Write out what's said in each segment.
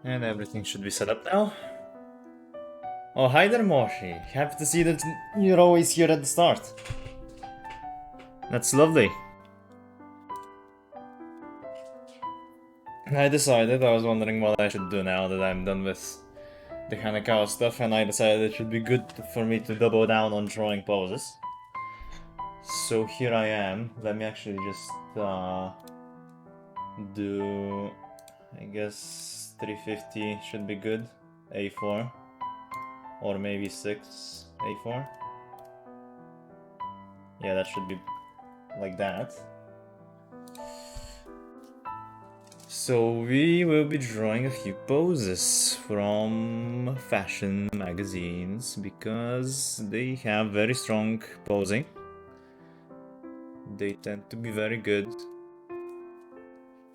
And everything should be set up now. Oh, hi there, Moshi. Happy to see that you're always here at the start. That's lovely. I decided, I was wondering what I should do now that I'm done with the Hanakawa stuff, and I decided it should be good for me to double down on drawing poses. So here I am. Let me actually just do, I guess 350 should be good. A4. Or maybe 6, A4. Yeah, that should be like that. So we will be drawing a few poses from fashion magazines because they have very strong posing. They tend to be very good.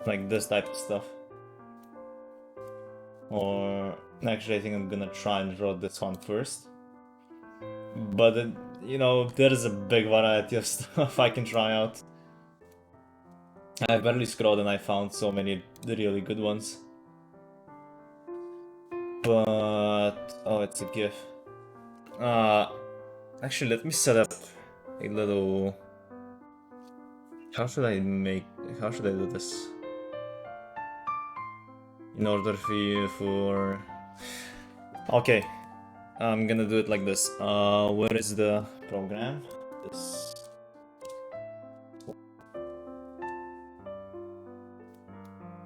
Like this type of stuff. Or actually I think I'm gonna try and draw this one first. But you know, there is a big variety of stuff I can try out. I barely scrolled and I found so many really good ones. But oh, it's a GIF. Actually, let me set up a little. How should I do this? In order for. Okay, I'm gonna do it like this. Where is the program? This.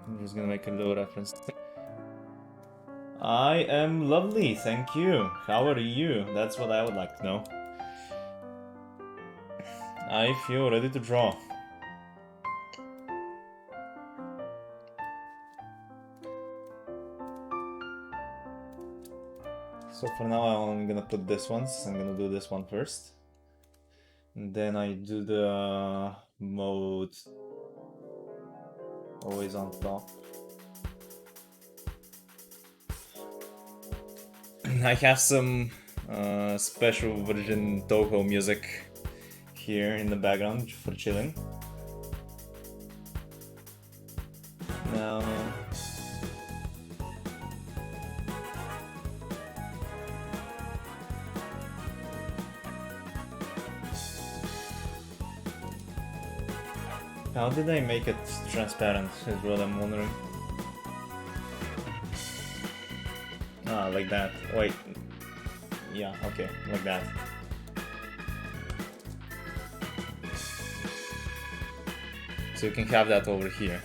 I'm just gonna make a little reference. I am lovely, thank you. How are you? That's what I would like to know. I feel ready to draw. So for now I'm gonna put this one, so I'm gonna do this one first. And then I do the mode always on top. I have some special version Toho music here in the background for chilling. Now how did I make it transparent is what I'm wondering. Ah, like that. Wait. Yeah, okay, like that. So you can have that over here.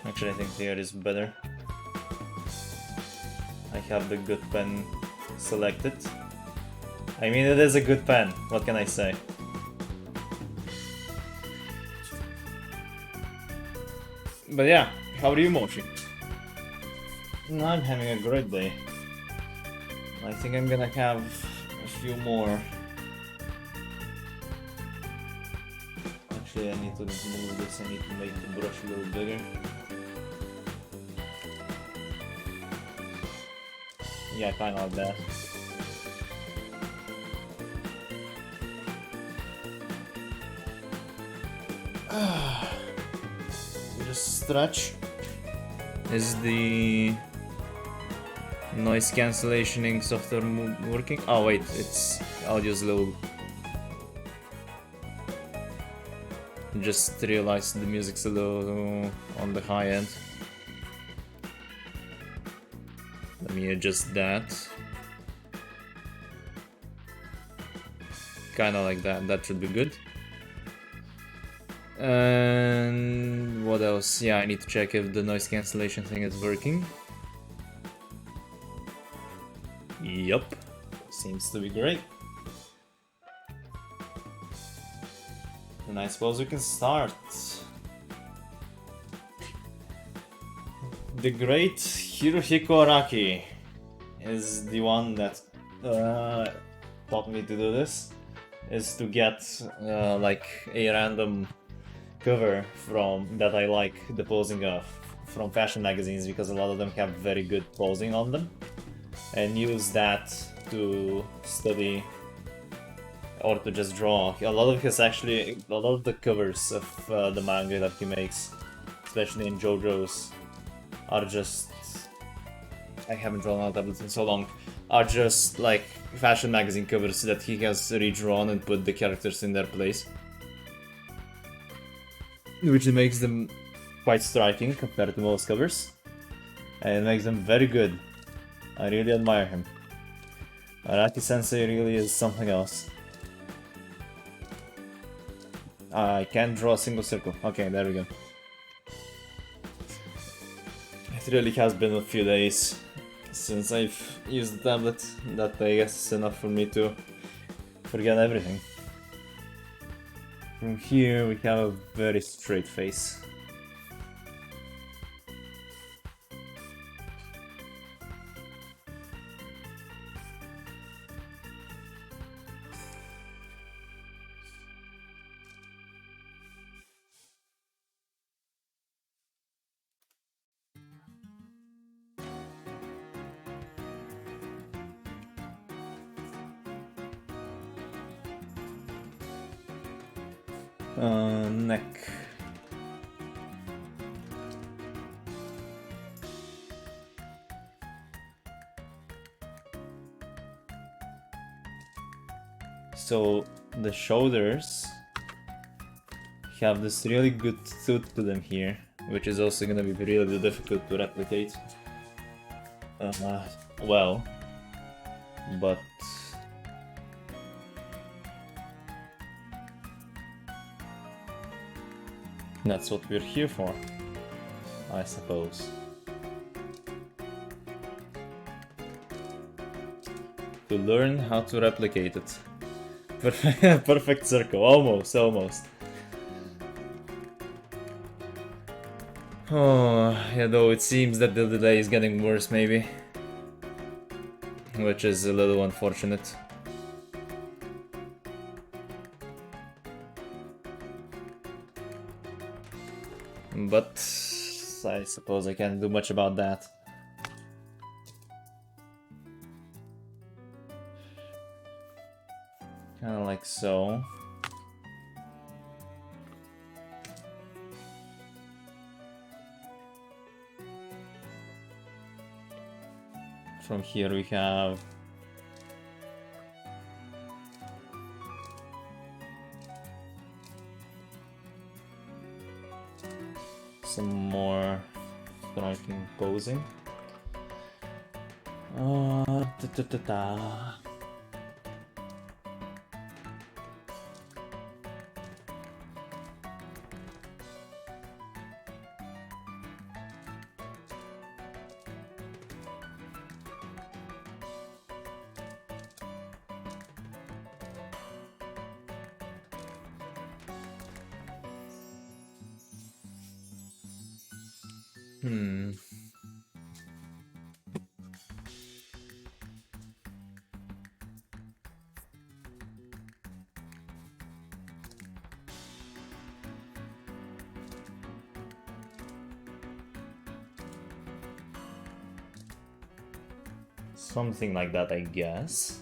Actually, I think here is better. I have the good pen selected. I mean, it is a good pen, what can I say? But yeah, how are you, Mochi? No, I'm having a great day. I think I'm gonna have a few more. Actually, I need to move this, I need to make the brush a little bigger. Yeah, kinda like that. Just stretch. Is the noise cancellating software working? Oh wait, it's audio's low. Just realized the music's a little on the high end. Let me adjust that. Kinda like that, that should be good. And what else? Yeah, I need to check if the noise cancellation thing is working. Yup, seems to be great. And I suppose we can start. The great Hirohiko Araki is the one that taught me to do this. Is to get like a random cover from that I like the posing of from fashion magazines, because a lot of them have very good posing on them, and use that to study or to just draw. A lot of the covers of the manga that he makes, especially in JOJo's, are just... I haven't drawn on tablets in so long. Are just like fashion magazine covers that he has redrawn and put the characters in their place, which makes them quite striking compared to most covers, and makes them very good. I really admire him. Araki-sensei really is something else. I can't draw a single circle. Okay, there we go. It really has been a few days since I've used the tablet. That I guess is enough for me to forget everything. From here we have a very straight face. Neck. So the shoulders have this really good tooth to them here, which is also gonna be really difficult to replicate. Well, but that's what we're here for, I suppose. To learn how to replicate it. Perfect circle, almost. Oh, yeah, though it seems that the delay is getting worse, maybe. Which is a little unfortunate. But I suppose I can't do much about that. Kinda like so. From here we have some more striking posing. Something like that, I guess.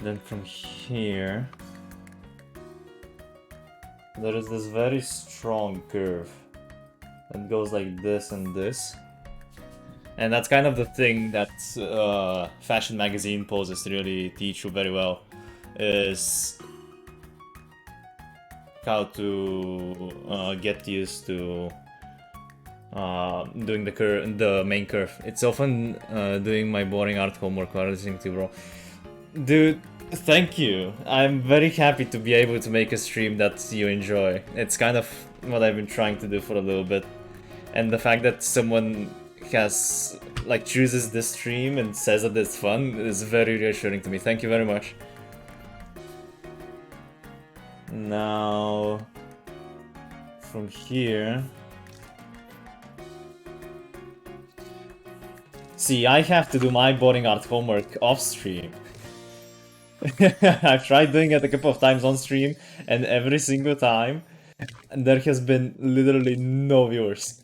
Then from here, there is this very strong curve that goes like this and this. And that's kind of the thing that fashion magazine poses really teach you very well, is how to get used to doing the main curve. It's often doing my boring art homework while listening to bro. Dude, thank you. I'm very happy to be able to make a stream that you enjoy. It's kind of what I've been trying to do for a little bit. And the fact that someone has chooses this stream and says that it's fun is very reassuring to me. Thank you very much. Now from here, see, I have to do my boring art homework off stream. I've tried doing it a couple of times on stream, and every single time there has been literally no viewers.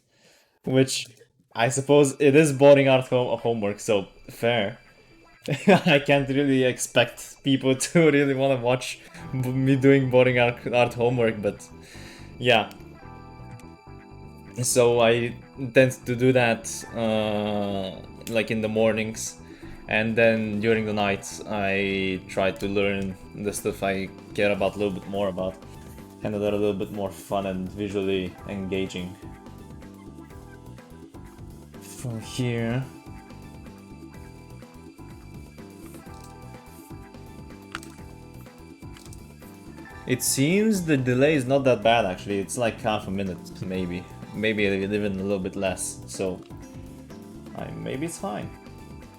Which, I suppose it is boring art homework, so fair. I can't really expect people to really want to watch me doing boring art homework, but yeah. So I tend to do that like in the mornings, and then during the nights I try to learn the stuff I care about a little bit more about, and that are a little bit more fun and visually engaging. From here. It seems the delay is not that bad actually, it's like half a minute maybe. Maybe even a little bit less, so maybe it's fine.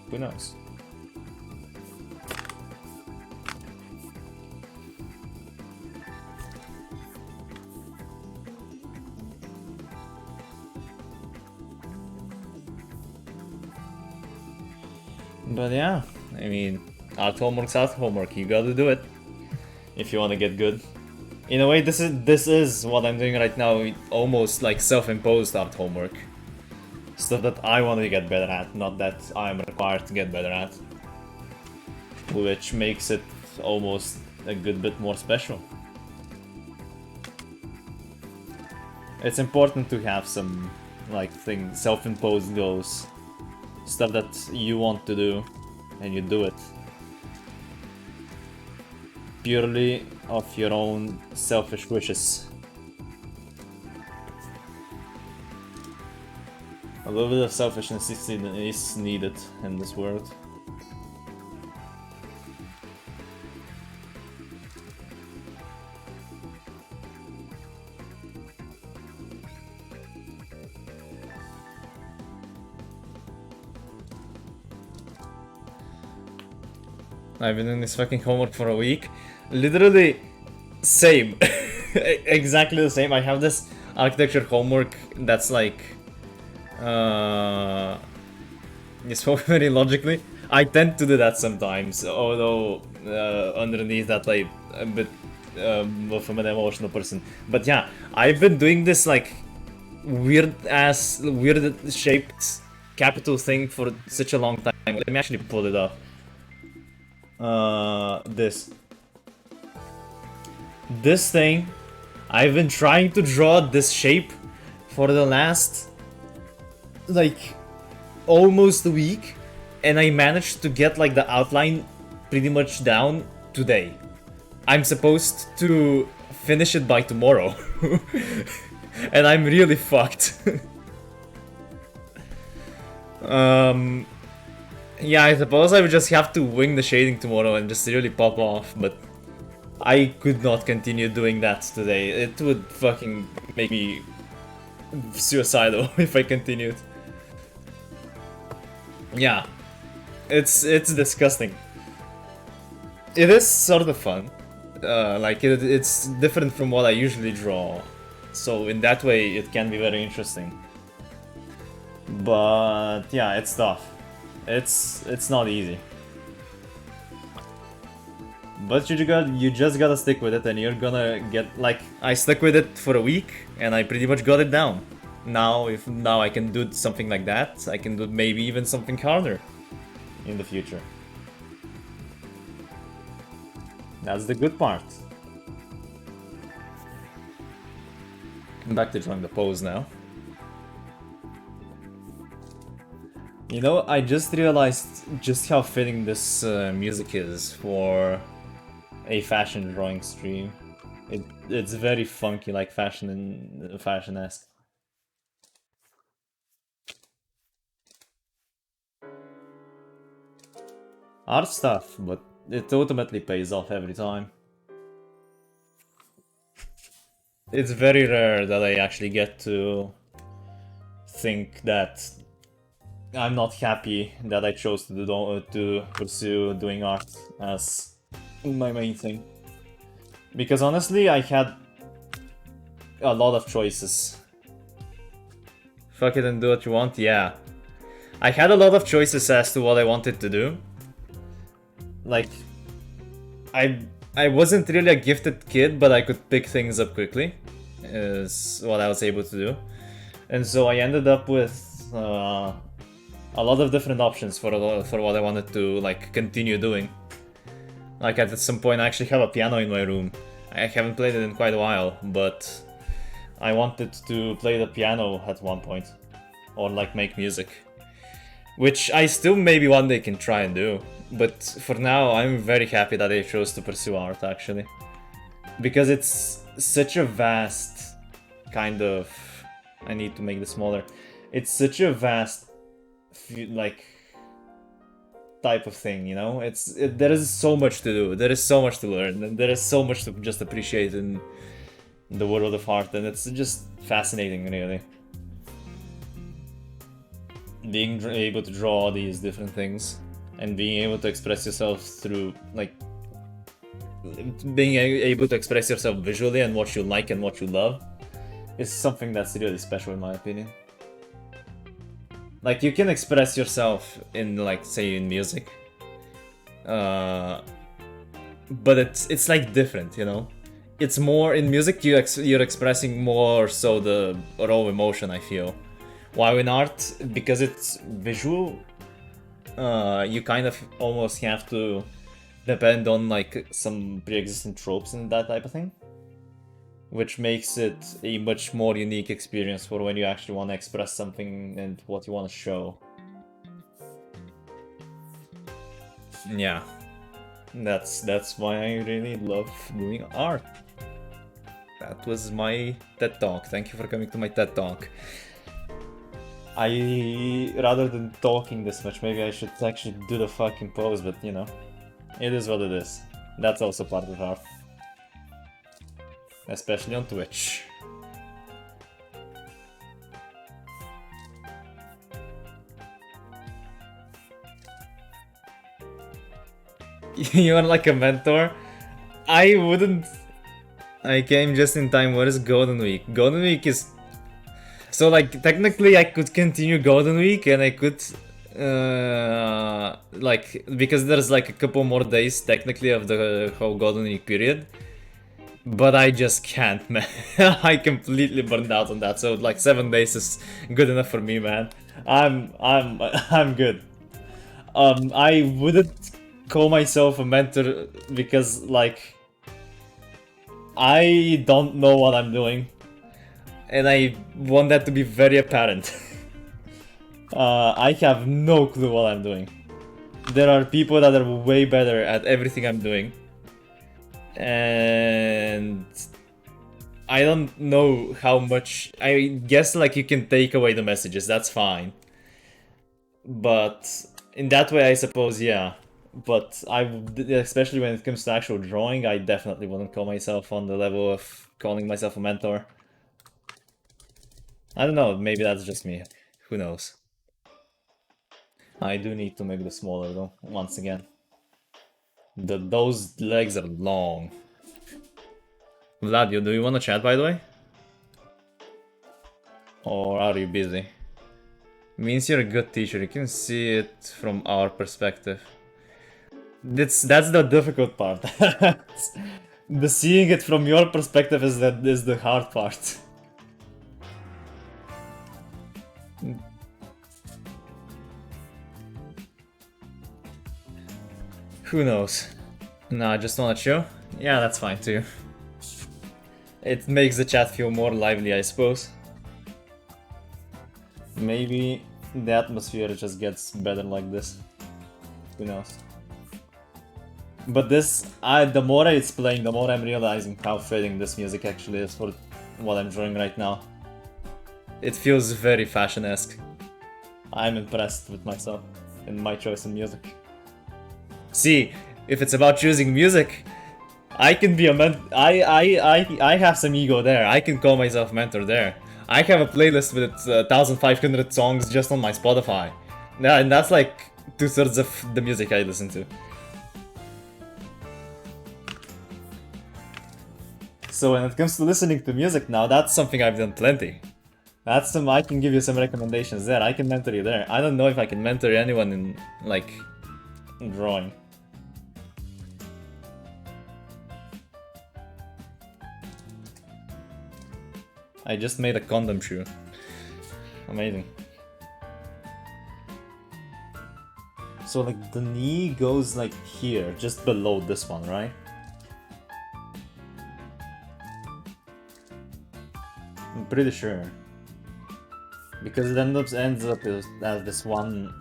Who knows? But yeah, I mean, art homework's art homework, you gotta do it if you wanna get good. In a way, this is what I'm doing right now, almost like self-imposed art homework. Stuff that I want to get better at, not that I'm required to get better at. Which makes it almost a good bit more special. It's important to have some, like, self-imposed goals. Stuff that you want to do, and you do it. Purely of your own selfish wishes. A little bit of selfishness is needed in this world. I've been doing this fucking homework for a week. Literally, same. Exactly the same. I have this architecture homework that's like... it's very logically. I tend to do that sometimes, although underneath that like a bit of an emotional person. But yeah, I've been doing this like weird shaped capital thing for such a long time. Let me actually pull it up. This thing, I've been trying to draw this shape for the last like almost a week, and I managed to get like the outline pretty much down today. I'm supposed to finish it by tomorrow. And I'm really fucked. Yeah, I suppose I would just have to wing the shading tomorrow and just really pop off, but I could not continue doing that today. It would fucking make me suicidal if I continued. Yeah, it's disgusting. It is sort of fun. Like it's different from what I usually draw, so in that way it can be very interesting. But yeah, it's tough. It's not easy. But you just gotta stick with it, and you're gonna get like I stuck with it for a week, and I pretty much got it down. Now I can do something like that, I can do maybe even something harder in the future. That's the good part. Back to drawing the pose now. You know, I just realized just how fitting this music is for a fashion drawing stream. It's very funky, like fashion-esque. Art stuff, but it ultimately pays off every time. It's very rare that I actually get to think that I'm not happy that I chose to pursue doing art as my main thing. Because honestly, I had a lot of choices. Fuck it and do what you want, yeah. I had a lot of choices as to what I wanted to do. Like, I wasn't really a gifted kid, but I could pick things up quickly, is what I was able to do. And so I ended up with a lot of different options for what I wanted to like continue doing. Like at some point I actually have a piano in my room. I haven't played it in quite a while, but I wanted to play the piano at one point. Or like make music. Which I still maybe one day can try and do. But for now I'm very happy that I chose to pursue art actually. Because it's such a vast kind of... I need to make this smaller. It's such a vast like type of thing, you know? There is so much to do, there is so much to learn, and there is so much to just appreciate in the world of art, and it's just fascinating, really. Being able to draw these different things, and being able to express yourself through, like, being able to express yourself visually and what you like and what you love, is something that's really special in my opinion. Like, you can express yourself in, like, say, in music. But it's like different, you know? It's more, in music you're expressing more so the raw emotion, I feel. While in art, because it's visual, you kind of almost have to depend on, like, some pre-existing tropes and that type of thing. Which makes it a much more unique experience for when you actually want to express something and what you want to show. Yeah, that's why I really love doing art. That was my TED Talk. Thank you for coming to my TED Talk. Rather than talking this much, maybe I should actually do the fucking pose, but you know, it is what it is. That's also part of art. Especially on Twitch. You want like a mentor? I wouldn't. I came just in time. What is Golden Week? Golden Week is... So like technically I could continue Golden Week and I could... like, because there's like a couple more days technically of the whole Golden Week period. But I just can't, man. I completely burned out on that. So like 7 days is good enough for me, man. I'm good. I wouldn't call myself a mentor because like I don't know what I'm doing, and I want that to be very apparent. I have no clue what I'm doing. There are people that are way better at everything I'm doing. And I don't know how much. I guess like you can take away the messages, that's fine. But in that way, I suppose, yeah. But especially when it comes to actual drawing, I definitely wouldn't call myself on the level of calling myself a mentor. I don't know, maybe that's just me. Who knows? I do need to make this smaller though, once again. Those legs are long. Vlad, do you want to chat, by the way? Or are you busy? Means you're a good teacher, you can see it from our perspective. That's the difficult part. The seeing it from your perspective is the hard part. Who knows? No, I just wanna chill? Yeah, that's fine too. It makes the chat feel more lively, I suppose. Maybe the atmosphere just gets better like this. Who knows? But this, the more it's playing, the more I'm realizing how fitting this music actually is for what I'm drawing right now. It feels very fashion-esque. I'm impressed with myself and my choice in music. See, if it's about choosing music, I can be a I have some ego there. I can call myself mentor there. I have a playlist with 1,500 songs just on my Spotify. Yeah, and that's like 2/3 of the music I listen to. So when it comes to listening to music now, that's something I've done plenty. I can give you some recommendations there. I can mentor you there. I don't know if I can mentor anyone in, like, drawing. I just made a condom shoe. Amazing. So like the knee goes like here, just below this one, right? I'm pretty sure. Because it ends up as this one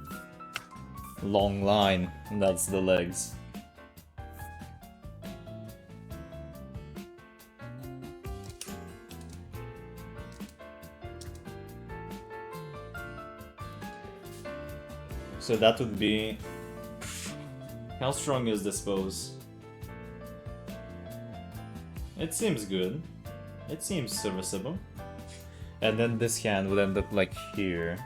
long line, and that's the legs. So that would be... How strong is this pose? It seems good. It seems serviceable. And then this hand would end up like here.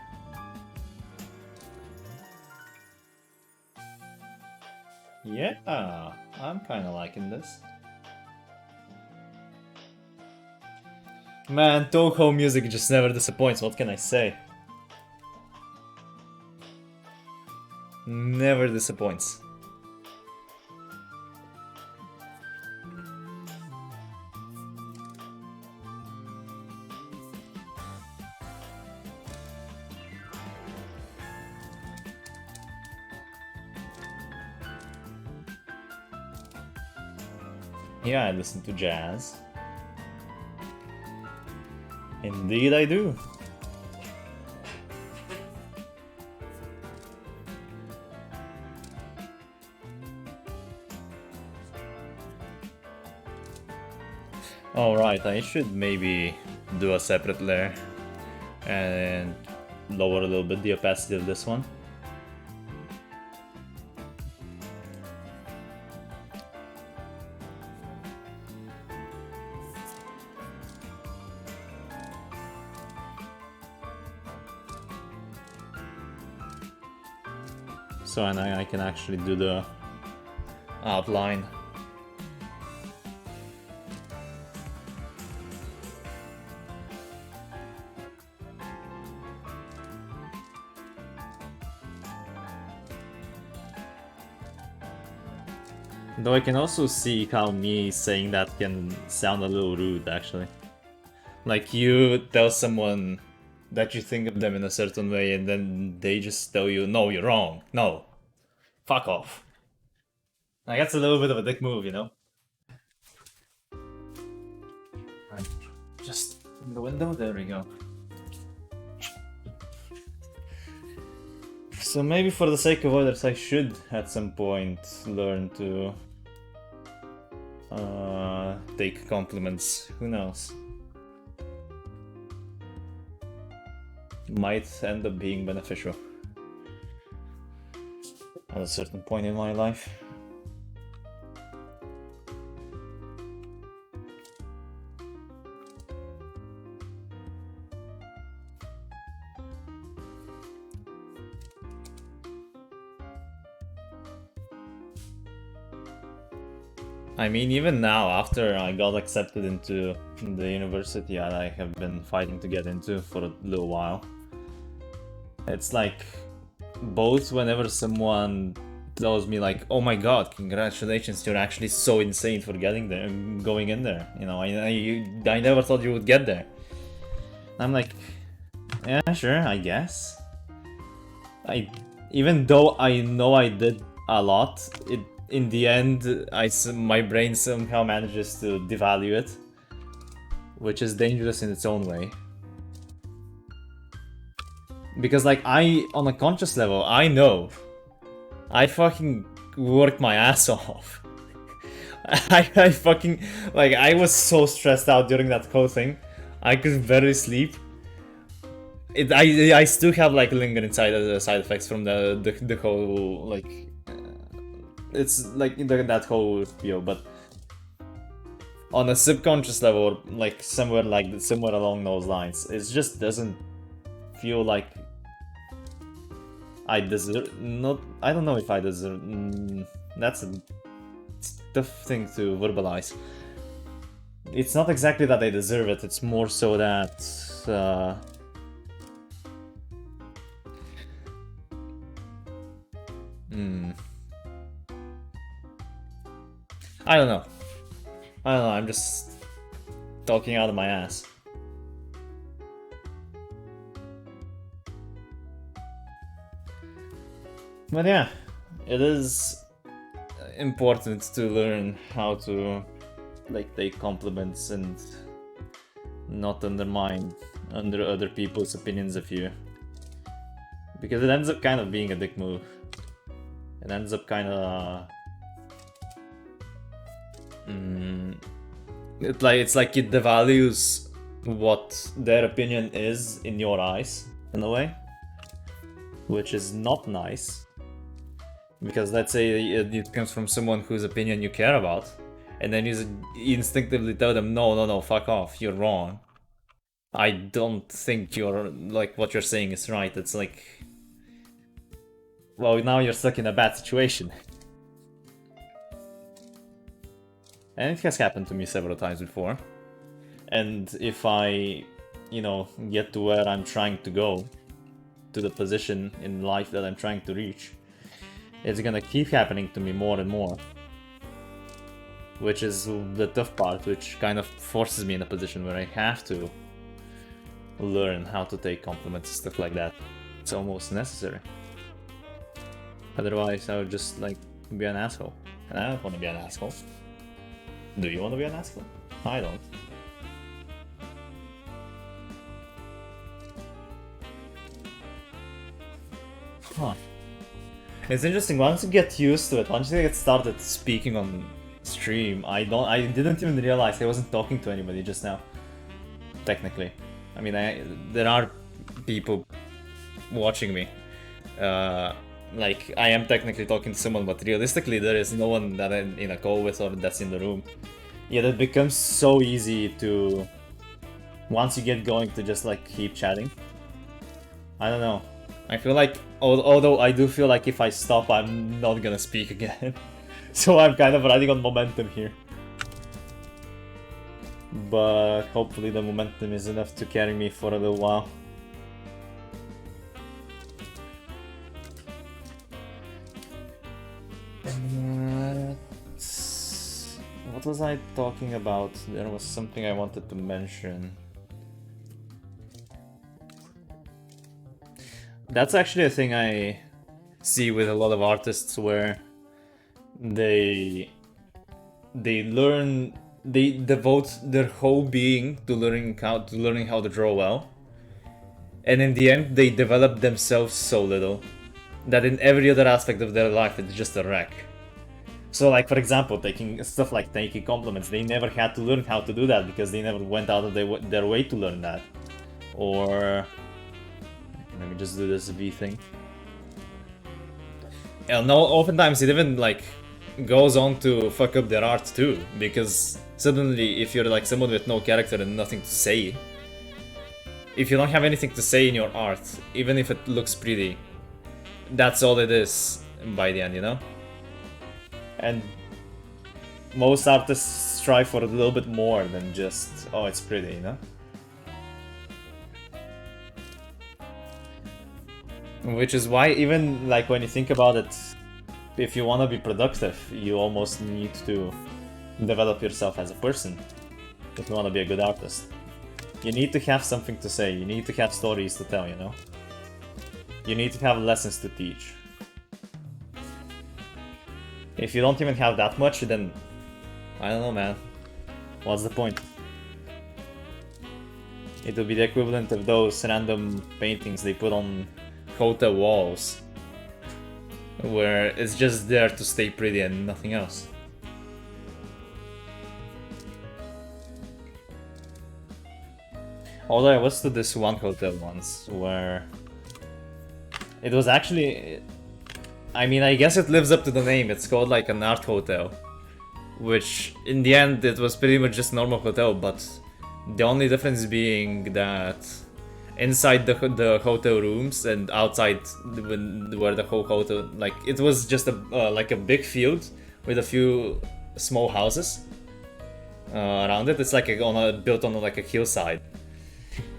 Yeah, I'm kinda liking this. Man, Toho music just never disappoints, what can I say? Never disappoints. Yeah, I listen to jazz. Indeed I do. Alright, I should maybe do a separate layer and lower a little bit the opacity of this one. So I can actually do the outline. Though I can also see how me saying that can sound a little rude, actually. Like you tell someone that you think of them in a certain way and then they just tell you, no, you're wrong, no, fuck off. Like that's a little bit of a dick move, you know? Right. Just in the window, there we go. So maybe for the sake of others, I should at some point learn to take compliments. Who knows? Might end up being beneficial at a certain point in my life. I mean, even now, after I got accepted into the university that I have been fighting to get into for a little while, it's like, both whenever someone tells me like, oh my god, congratulations, you're actually so insane for getting there, going in there, you know, I never thought you would get there. I'm like, yeah, sure, I guess. Even though I know I did a lot, in the end, my brain somehow manages to devalue it, which is dangerous in its own way. Because, like, on a conscious level, I know I fucking worked my ass off. I fucking, like, I was so stressed out during that whole thing. I could barely sleep. I still have, like, lingering side effects from the whole, like, it's like that whole deal, but on a subconscious level, like somewhere along those lines, it just doesn't feel like I deserve. I don't know if I deserve. That's a tough thing to verbalize. It's not exactly that I deserve it. It's more so that. I don't know. I'm just talking out of my ass. But yeah, it is important to learn how to like take compliments and not undermine under other people's opinions of you, because it ends up kind of being a dick move. It ends up kind of it's like it devalues what their opinion is in your eyes in a way, which is not nice. Because let's say it comes from someone whose opinion you care about, and then you instinctively tell them, no, fuck off, you're wrong. I don't think you're, like, what you're saying is right. It's like, well, now you're stuck in a bad situation. And it has happened to me several times before. And if I, you know, get to where I'm trying to go, to the position in life that I'm trying to reach, it's gonna keep happening to me more and more. Which is the tough part, which kind of forces me in a position where I have to learn how to take compliments and stuff like that. It's almost necessary. Otherwise, I would just, like, be an asshole. And I don't want to be an asshole. Do you want to be an asshole? I don't. Huh. It's interesting, once you get used to it, once you get started speaking on stream, I didn't even realize I wasn't talking to anybody just now. Technically. I mean, there are people watching me. Like, I am technically talking to someone, but realistically there is no one that I'm in a call with or that's in the room. Yet it becomes so easy to, once you get going, to just, like, keep chatting. I don't know. I feel like, although I do feel like if I stop, I'm not gonna speak again. So I'm kind of riding on momentum here. But hopefully the momentum is enough to carry me for a little while. What was I talking about? There was something I wanted to mention. That's actually a thing I see with a lot of artists, where they devote their whole being to learning how to draw well, and in the end they develop themselves so little that in every other aspect of their life it's just a wreck. So, like, for example, taking stuff like taking compliments, they never had to learn how to do that because they never went out of their way to learn that. Or let me just do this V thing. And no, oftentimes it even, like, goes on to fuck up their art too, because suddenly if you're like someone with no character and nothing to say, if you don't have anything to say in your art, even if it looks pretty, that's all it is by the end, you know? And most artists strive for a little bit more than just, oh, it's pretty, you know? Which is why, even like when you think about it, if you want to be productive, you almost need to develop yourself as a person if you want to be a good artist. You need to have something to say, you need to have stories to tell, you know? You need to have lessons to teach. If you don't even have that much, then I don't know, man. What's the point? It would be the equivalent of those random paintings they put on hotel walls, where it's just there to stay pretty and nothing else. Although I was to this one hotel once, where it was actually, I mean, I guess it lives up to the name. It's called like an art hotel, which in the end it was pretty much just a normal hotel, but the only difference being that inside the hotel rooms and outside where the whole hotel, like, it was just a like a big field with a few small houses around it. It's like built on like a hillside,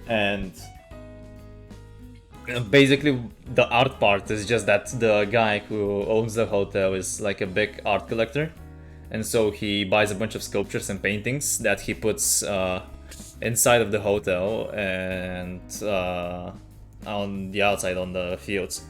and basically the art part is just that the guy who owns the hotel is like a big art collector, and so he buys a bunch of sculptures and paintings that he puts inside of the hotel and on the outside on the fields.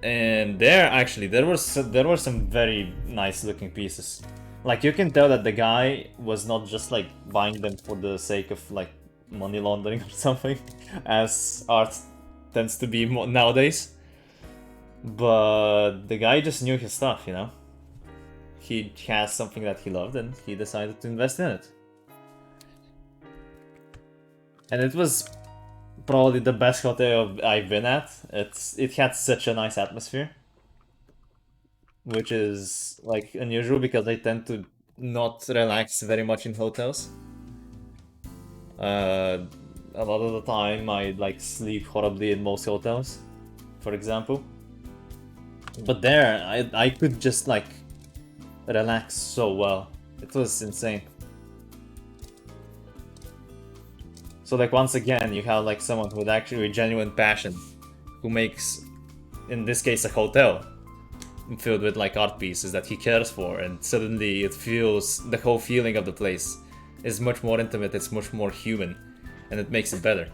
And there were some very nice looking pieces. Like you can tell that the guy was not just like buying them for the sake of like money laundering or something, as art tends to be nowadays. But the guy just knew his stuff, you know? He has something that he loved and he decided to invest in it. And it was probably the best hotel I've been at. It had such a nice atmosphere, which is like unusual because I tend to not relax very much in hotels. A lot of the time I like sleep horribly in most hotels, for example. But there, I could just like relax so well. It was insane. So like once again, you have like someone with actually genuine passion, who makes, in this case, a hotel filled with like art pieces that he cares for, and suddenly it feels, the whole feeling of the place is much more intimate, it's much more human, and it makes it better.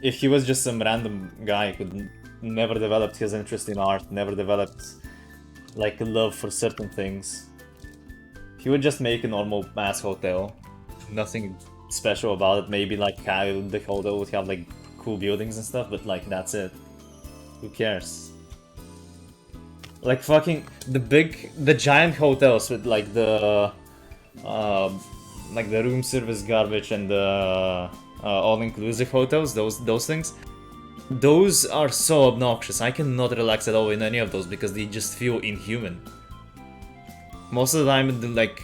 If he was just some random guy who never developed his interest in art, never developed like a love for certain things, he would just make a normal ass hotel. Nothing special about it. Maybe like how the hotel would have like cool buildings and stuff, but like that's it. Who cares? Like fucking the giant hotels with like the room service garbage and the all-inclusive hotels, those things. Those are so obnoxious. I cannot relax at all in any of those because they just feel inhuman. Most of the time, like,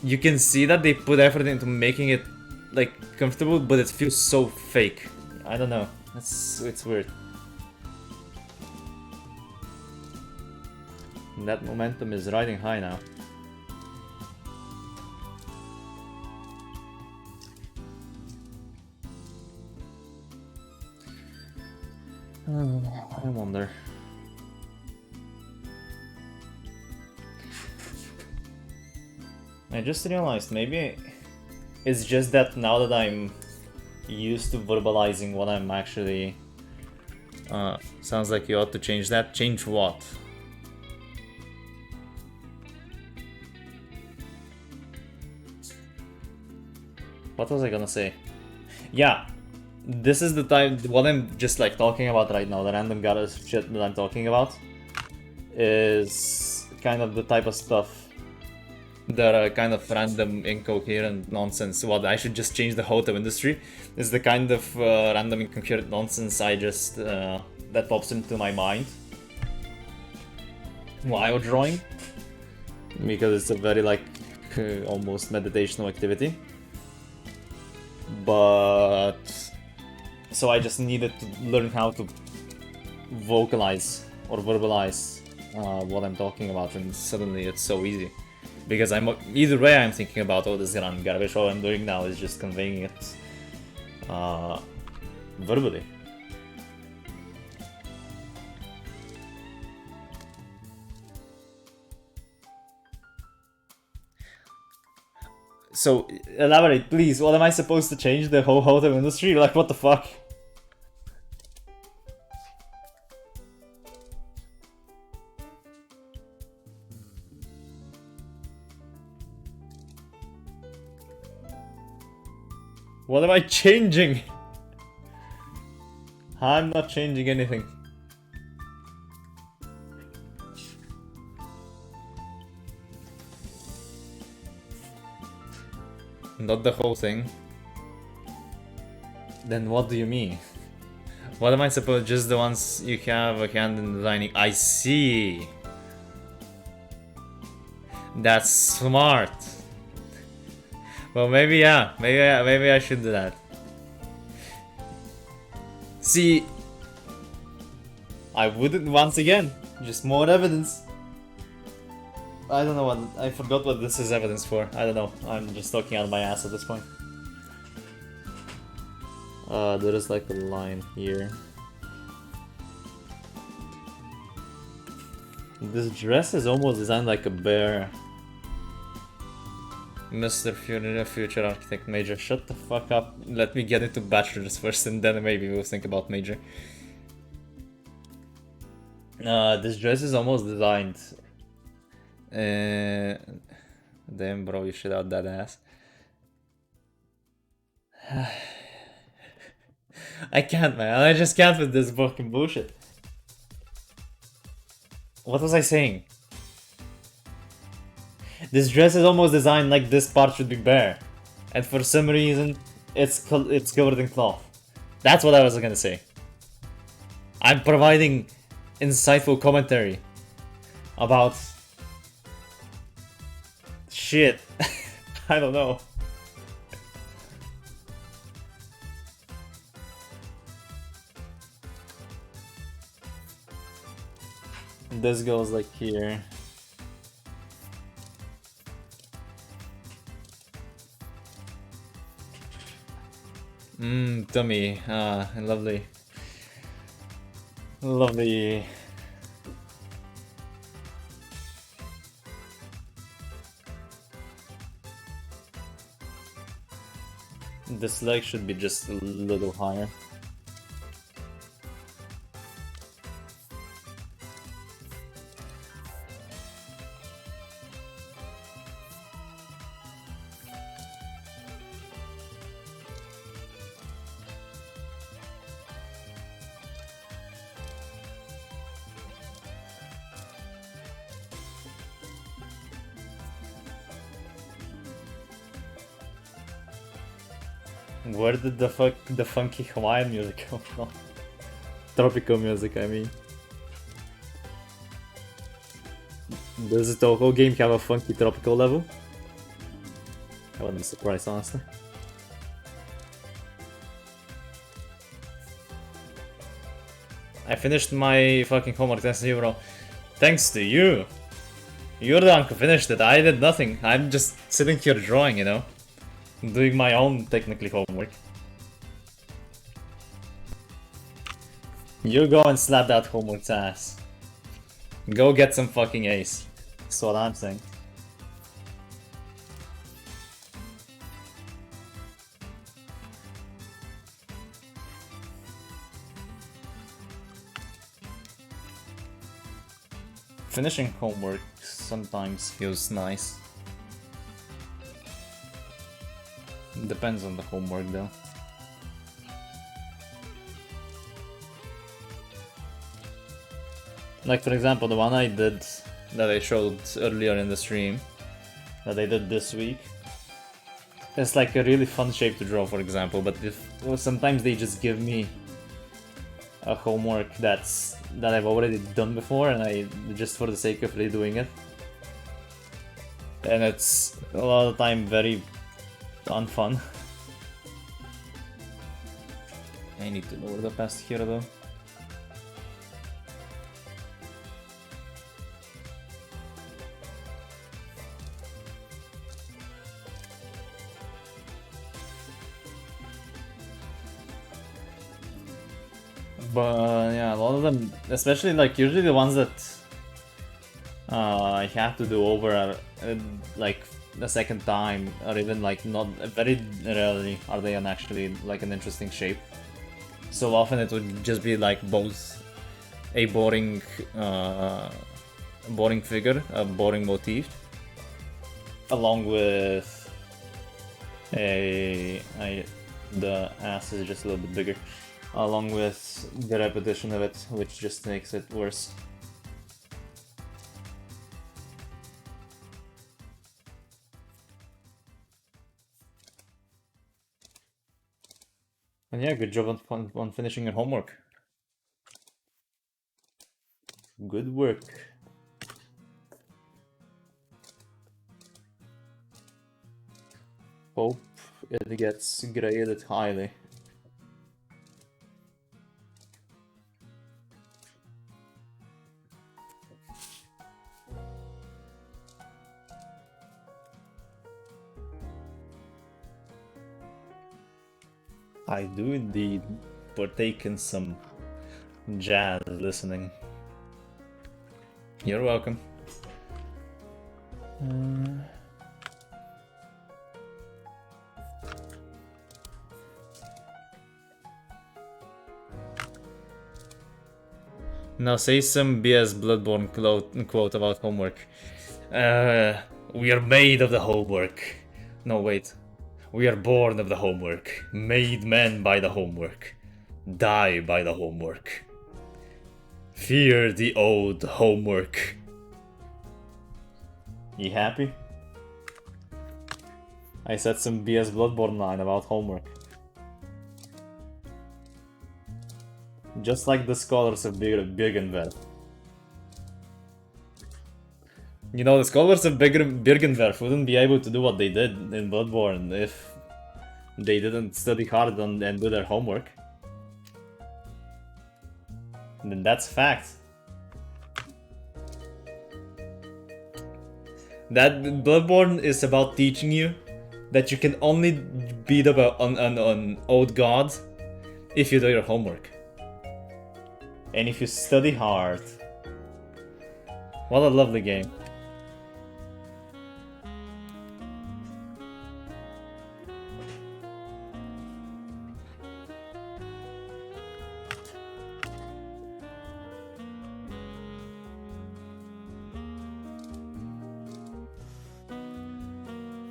you can see that they put effort into making it, like, comfortable, but it feels so fake. I don't know. It's weird. That momentum is riding high now. I wonder. I just realized maybe it's just that now that I'm used to verbalizing what I'm actually... sounds like you ought to change that. Change what? What was I gonna say? Yeah, this is the time, what I'm just like talking about right now, the random garbage shit that I'm talking about, is kind of the type of stuff that are kind of random, incoherent nonsense. What, I should just change the hotel industry? Is the kind of random, incoherent nonsense I just, that pops into my mind while drawing. Because it's a very like, almost meditational activity. But... so I just needed to learn how to vocalize or verbalize what I'm talking about, and suddenly it's so easy. Because either way I'm thinking about all this random garbage, all I'm doing now is just conveying it verbally. So, elaborate, please. What am I supposed to change? The whole hotel industry? Like, what the fuck? What am I changing? I'm not changing anything. Not the whole thing. Then what do you mean? What am I supposed? Just the ones you have a hand in designing? I see. That's smart. Well, maybe yeah. Maybe I should do that. See, I wouldn't. Once again, just more evidence. I don't know what, I forgot what this is evidence for. I don't know. I'm just talking out of my ass at this point. There is like a line here. This dress is almost designed like a bear. Mr. Future Architect Major, shut the fuck up. Let me get into bachelor's first and then maybe we'll think about major. This dress is almost designed. Damn, bro, you shit out that ass. I can't, man. I just can't with this fucking bullshit. What was I saying? This dress is almost designed like this part should be bare, and for some reason, it's covered in cloth. That's what I was gonna say. I'm providing insightful commentary about shit. I don't know. This goes like here. Tummy. Ah, lovely. Lovely. This leg should be just a little higher. Where did the funky Hawaiian music come from? Tropical music, I mean. Does the whole game have a funky tropical level? I wouldn't be surprised, honestly. I finished my fucking homework, thanks to you, bro. Thanks to you! You're the one who finished it, I did nothing. I'm just sitting here drawing, you know? Doing my own, technically, homework. You go and slap that homework's ass. Go get some fucking ace. That's what I'm saying. Finishing homework sometimes feels nice. Depends on the homework though. Like for example, the one I did that I showed earlier in the stream that I did this week. It's like a really fun shape to draw, for example, but sometimes they just give me a homework that I've already done before and I just for the sake of redoing it. And it's a lot of the time very unfun. I need to lower the past here though. But yeah, a lot of them, especially like usually the ones that I have to do over like the second time, or even like not very rarely are they actually like an interesting shape. So often it would just be like both a boring figure, a boring motif, along with the ass is just a little bit bigger, along with the repetition of it, which just makes it worse. And yeah, good job on finishing your homework. Good work. Hope it gets graded highly. I do indeed partake in some jazz listening. You're welcome. Now say some BS Bloodborne quote about homework. We are made of the homework. No, wait. We are born of the homework. Made men by the homework. Die by the homework. Fear the old homework. You happy? I said some BS Bloodborne line about homework. Just like the scholars of Birgenwerf. You know, the scholars of Birgenwerf wouldn't be able to do what they did in Bloodborne if they didn't study hard and do their homework. Then that's fact. That Bloodborne is about teaching you that you can only beat up an old god if you do your homework. And if you study hard. What a lovely game.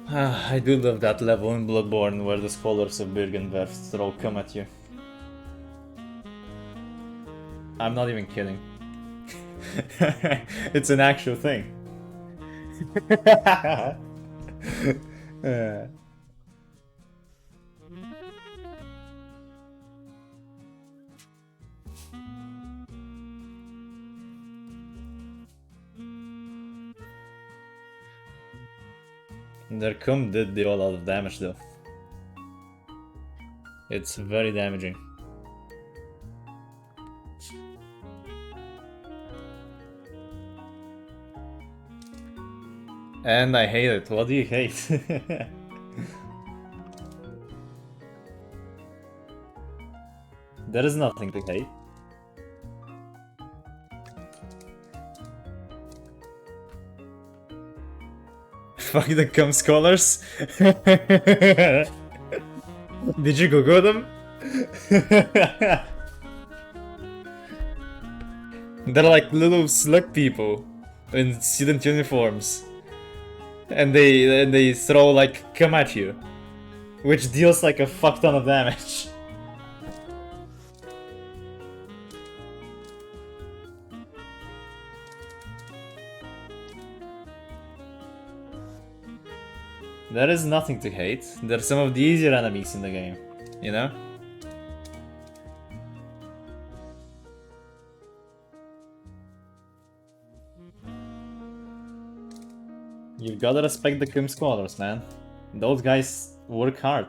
I do love that level in Bloodborne where the scholars of Birgenwerf all come at you. I'm not even kidding. It's an actual thing. Their cum did deal a lot of damage though. It's very damaging. And I hate it. What do you hate? There is nothing to hate. Fuck the cum scholars. Did you Google them? They're like little slug people in student uniforms. And they throw like cum at you, which deals like a fuck ton of damage. There is nothing to hate. They're some of the easier enemies in the game, you know? You've gotta respect the cum scholars, man. Those guys work hard.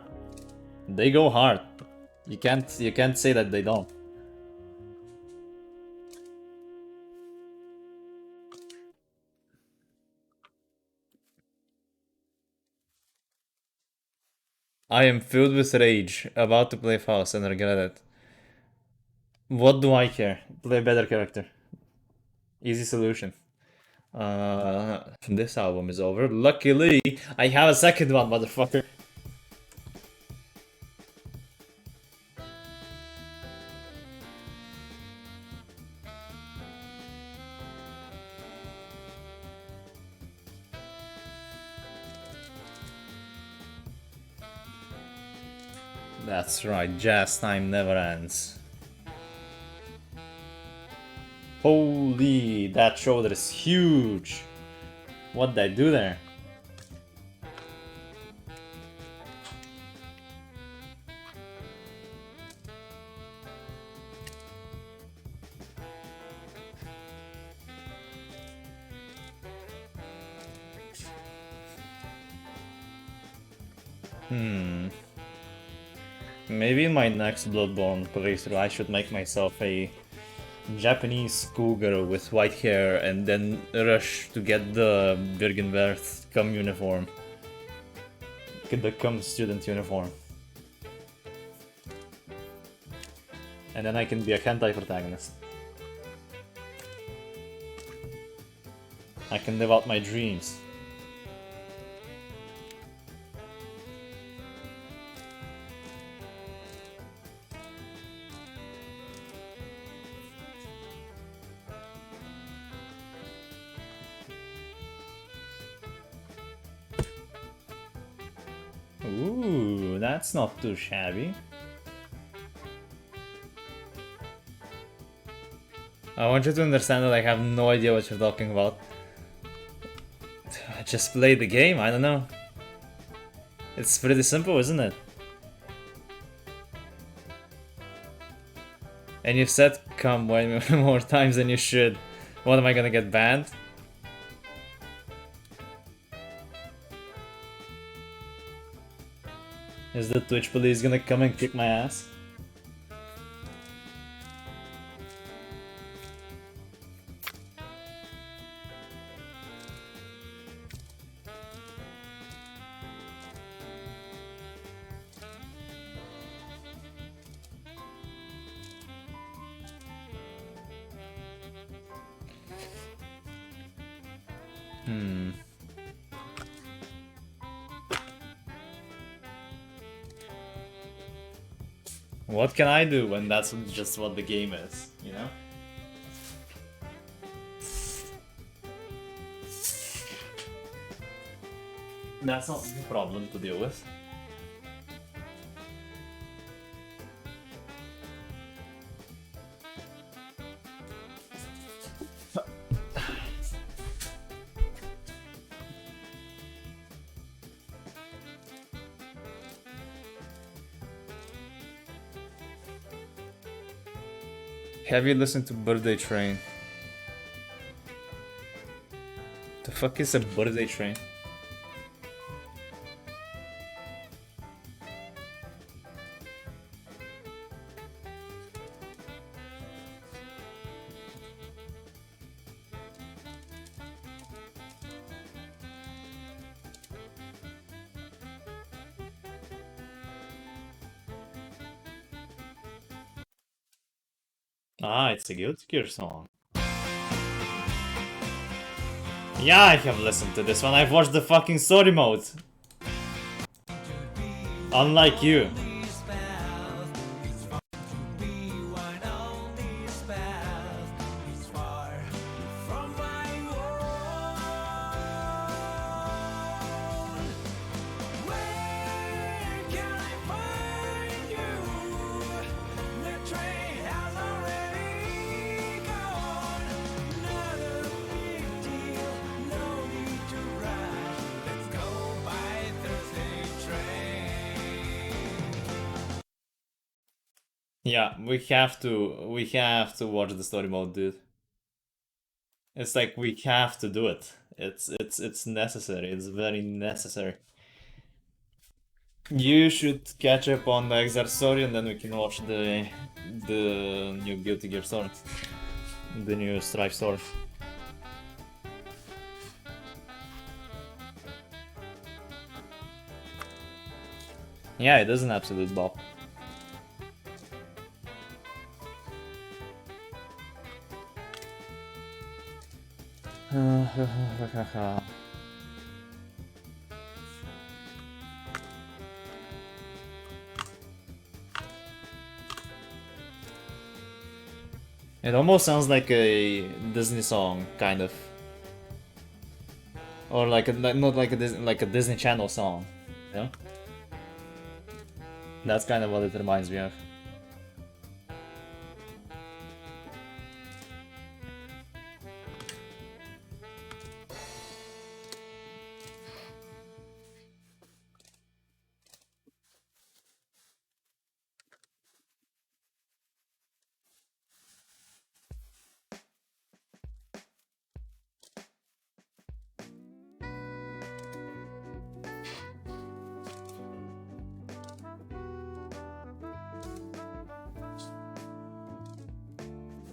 They go hard. You can't say that they don't. I am filled with rage, about to play Faust and regret it. What do I care? Play a better character. Easy solution. This album is over. Luckily, I have a second one, motherfucker. That's right, jazz time never ends. Holy, that shoulder is huge. What'd I do there? Maybe in my next Bloodborne playthrough I should make myself a Japanese schoolgirl with white hair and then rush to get the Birgenwerth cum uniform. Get the cum student uniform. And then I can be a hentai protagonist. I can live out my dreams. Ooh, that's not too shabby. I want you to understand that I have no idea what you're talking about. Just play the game, I don't know. It's pretty simple, isn't it? And you've said come way more times than you should. What, am I gonna get banned? Is the Twitch police gonna come and kick my ass? What can I do when that's just what the game is, you know? That's not the problem to deal with. Have you listened to Birthday Train? The fuck is a Birthday Train? Ah, it's a Guilty Gear song. Yeah, I have listened to this one. I've watched the fucking story mode. Unlike you. Yeah, we have to watch the story mode, dude. It's like we have to do it. It's necessary. It's very necessary. You should catch up on the Exarch story and then we can watch the new Guilty Gear story. The new Strife story. Yeah, it is an absolute bop. It almost sounds like a Disney song, kind of, or like not like a Disney Channel song, you know? That's kind of what it reminds me of.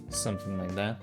Something like that.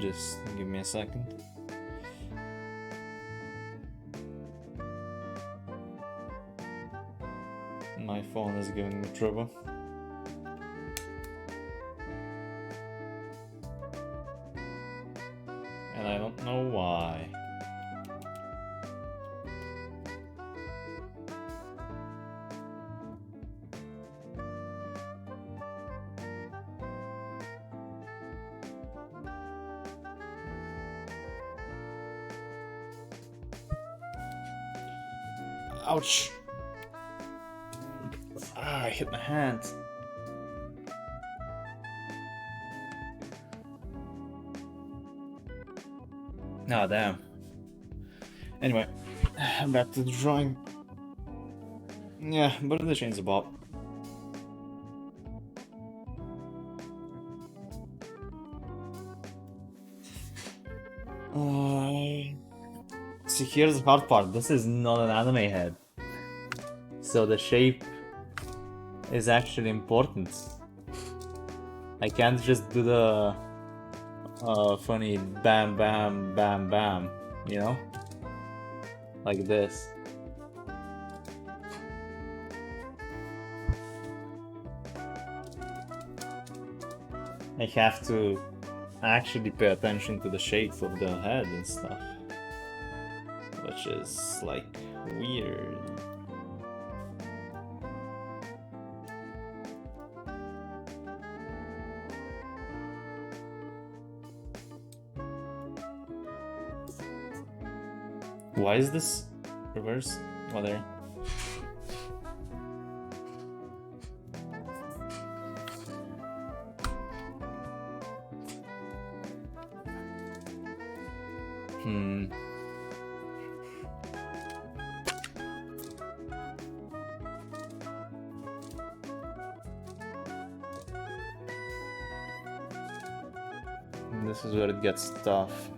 Just give me a second. My phone is giving me trouble. And I don't know why. Ouch! Ah, I hit my hand. Ah, damn. Anyway, back to the drawing. Yeah, but the chains about. See, here's the hard part. This is not an anime head. So the shape is actually important. I can't just do the funny bam bam bam bam, you know? Like this. I have to actually pay attention to the shape of the head and stuff. Which is like weird. Why is this reverse? Oh, there. This is where it gets tough.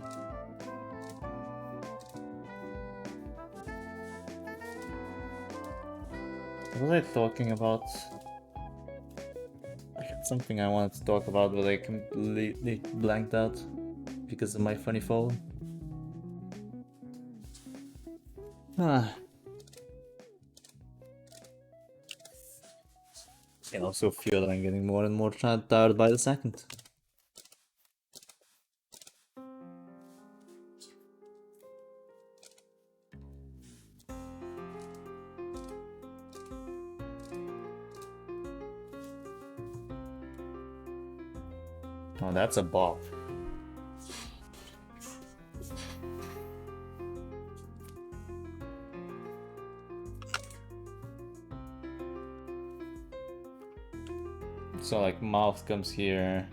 What was I talking about? I had something I wanted to talk about, but I completely blanked out because of my funny phone. I also feel that I'm getting more and more tired by the second. Oh, that's a bop. So like mouth comes here.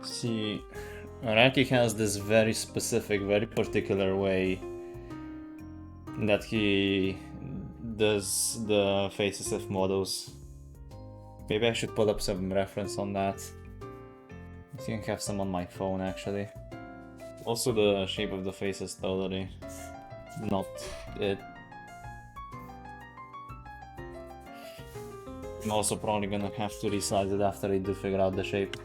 See, Araki has this very specific, very particular way that he does the faces of models. Maybe I should put up some reference on that. I think I have some on my phone actually. Also the shape of the face is totally not it. I'm also probably gonna have to resize it after I do figure out the shape.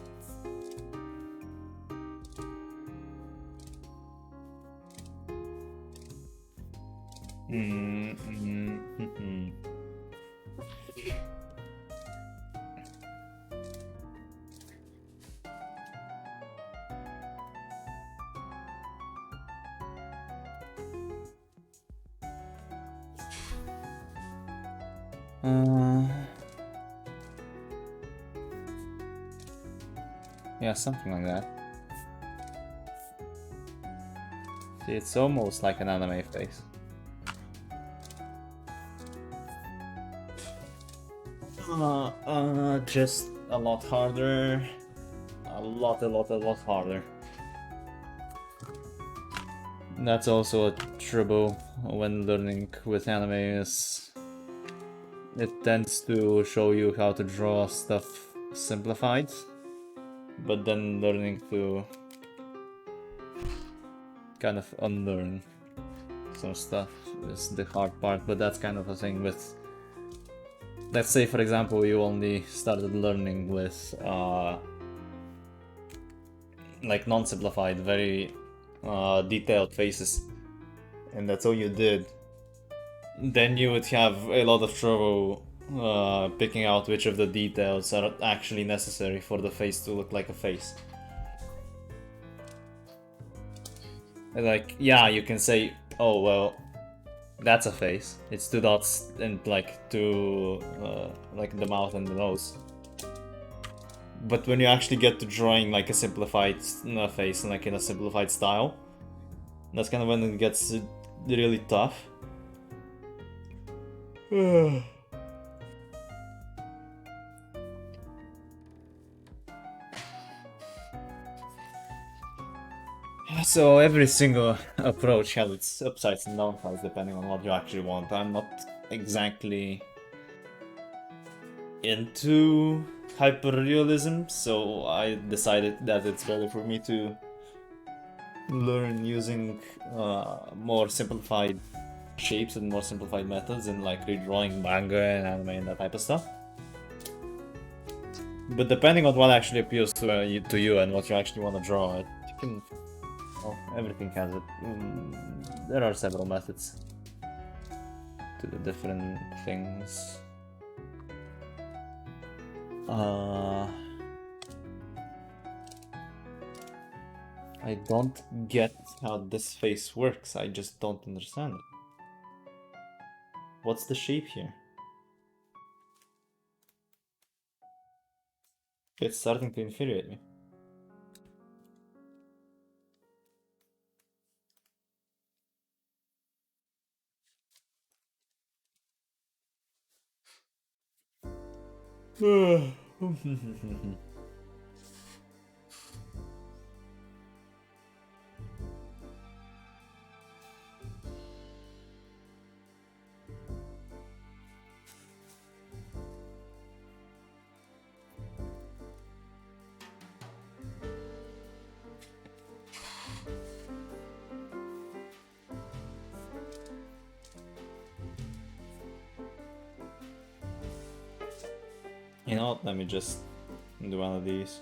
Yeah, something like that. See, it's almost like an anime face. Just a lot harder. A lot harder. That's also a trouble when learning with anime is it tends to show you how to draw stuff simplified, but then learning to kind of unlearn character stuff is the hard part, but that's kind of a thing with... Let's say, for example, you only started learning with like non-simplified, very detailed faces, and that's all you did. Then you would have a lot of trouble picking out which of the details are actually necessary for the face to look like a face. Like, yeah, you can say, oh, well, that's a face. It's 2 dots and like like the mouth and the nose. But when you actually get to drawing like a simplified face, like in a simplified style, that's kind of when it gets really tough. So every single approach has its upsides and downsides depending on what you actually want. I'm not exactly into hyperrealism, so I decided that it's better for me to learn using more simplified shapes and more simplified methods and like redrawing manga and anime and that type of stuff. But depending on what actually appeals to you and what you actually want to draw, you can... Well, everything has it. There are several methods to the different things. I don't get how this face works. I just don't understand it. What's the shape here? It's starting to infuriate me. You know what, let me just do one of these.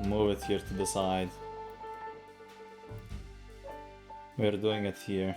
Move it here to the side. We're doing it here.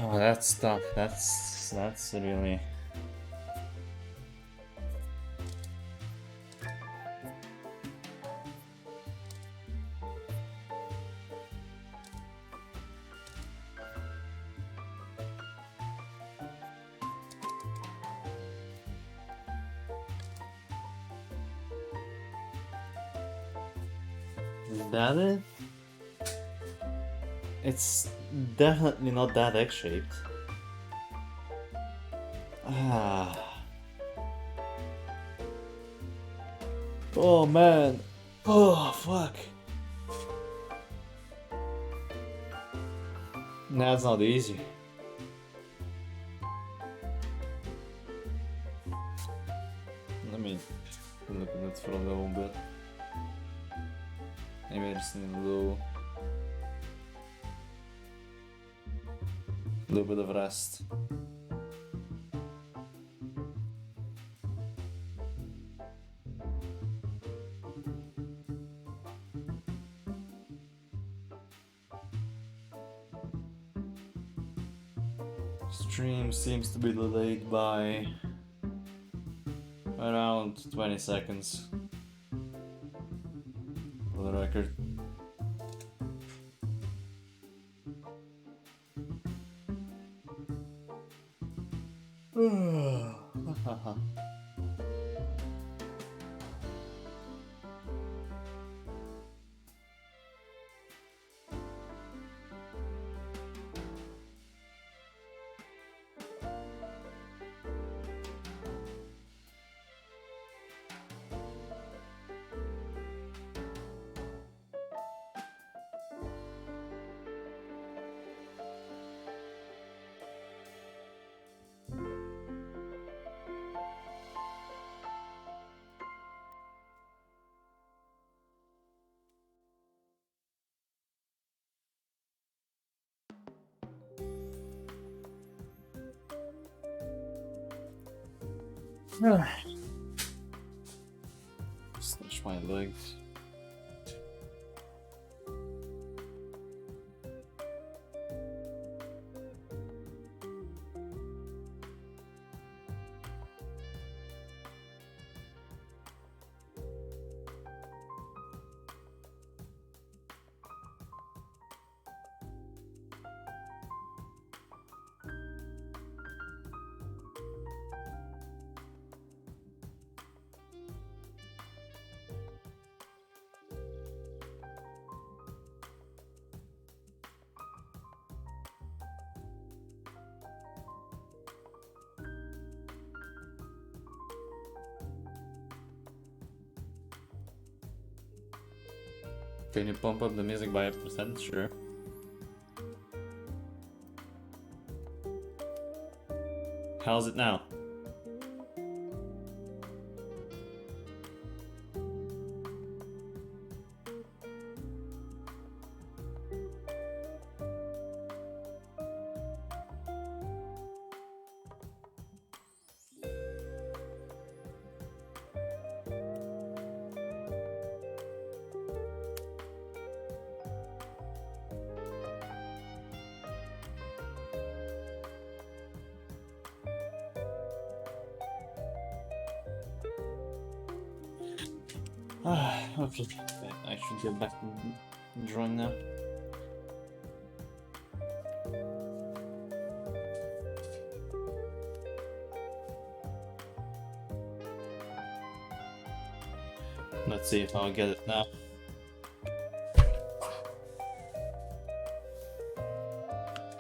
Oh, that's tough. That's really... Is that it? It's definitely not that egg-shaped. Ah. Oh man. Oh fuck. That's not easy. Let me look at it for a little bit. Maybe I just need a little bit of rest. Stream seems to be delayed by around 20 seconds. For the record. Stretch my legs. Can you pump up the music by a percent? Sure. How's it now? Okay, I should get back to drawing now. Let's see if I'll get it now.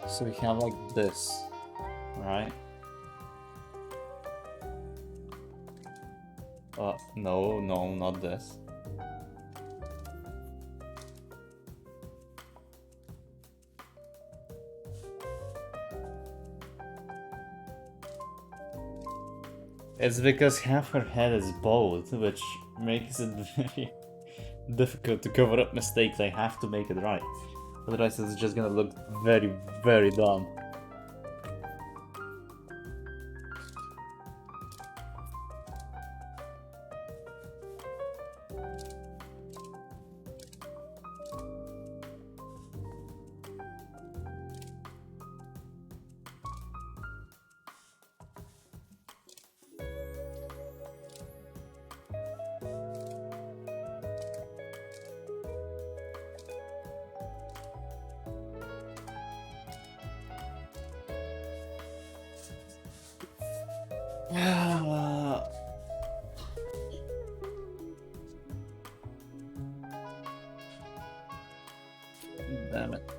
So we have like this, right? No, not this. It's because half her head is bald, which makes it very difficult to cover up mistakes. I have to make it right. Otherwise it's just gonna look very, very dumb. Damn it.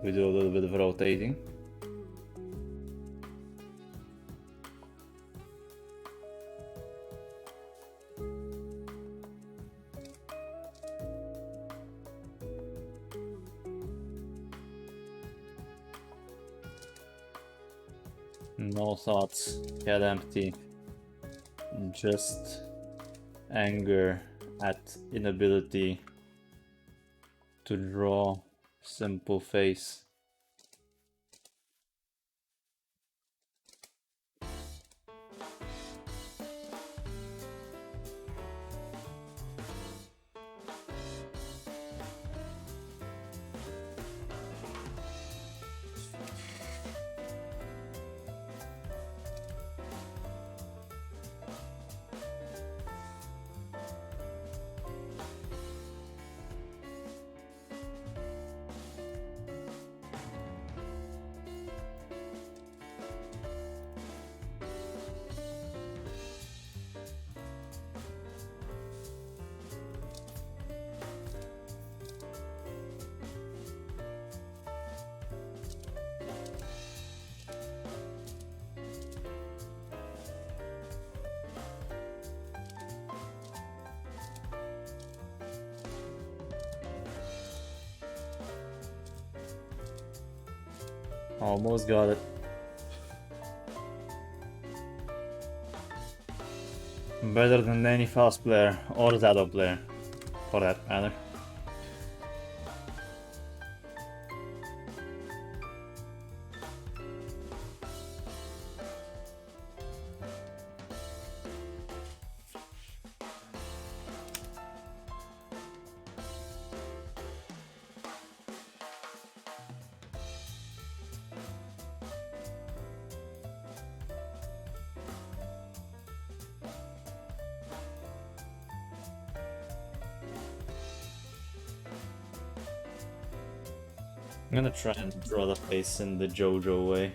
We do a little bit of rotating. No thoughts, head empty. Just anger at inability to draw simple face. Almost got it. Better than any fast player or Zado player, for that matter. I'm gonna try and draw the face in the JOJO way.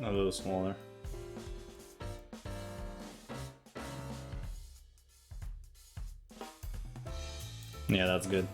A little smaller. Yeah, that's good.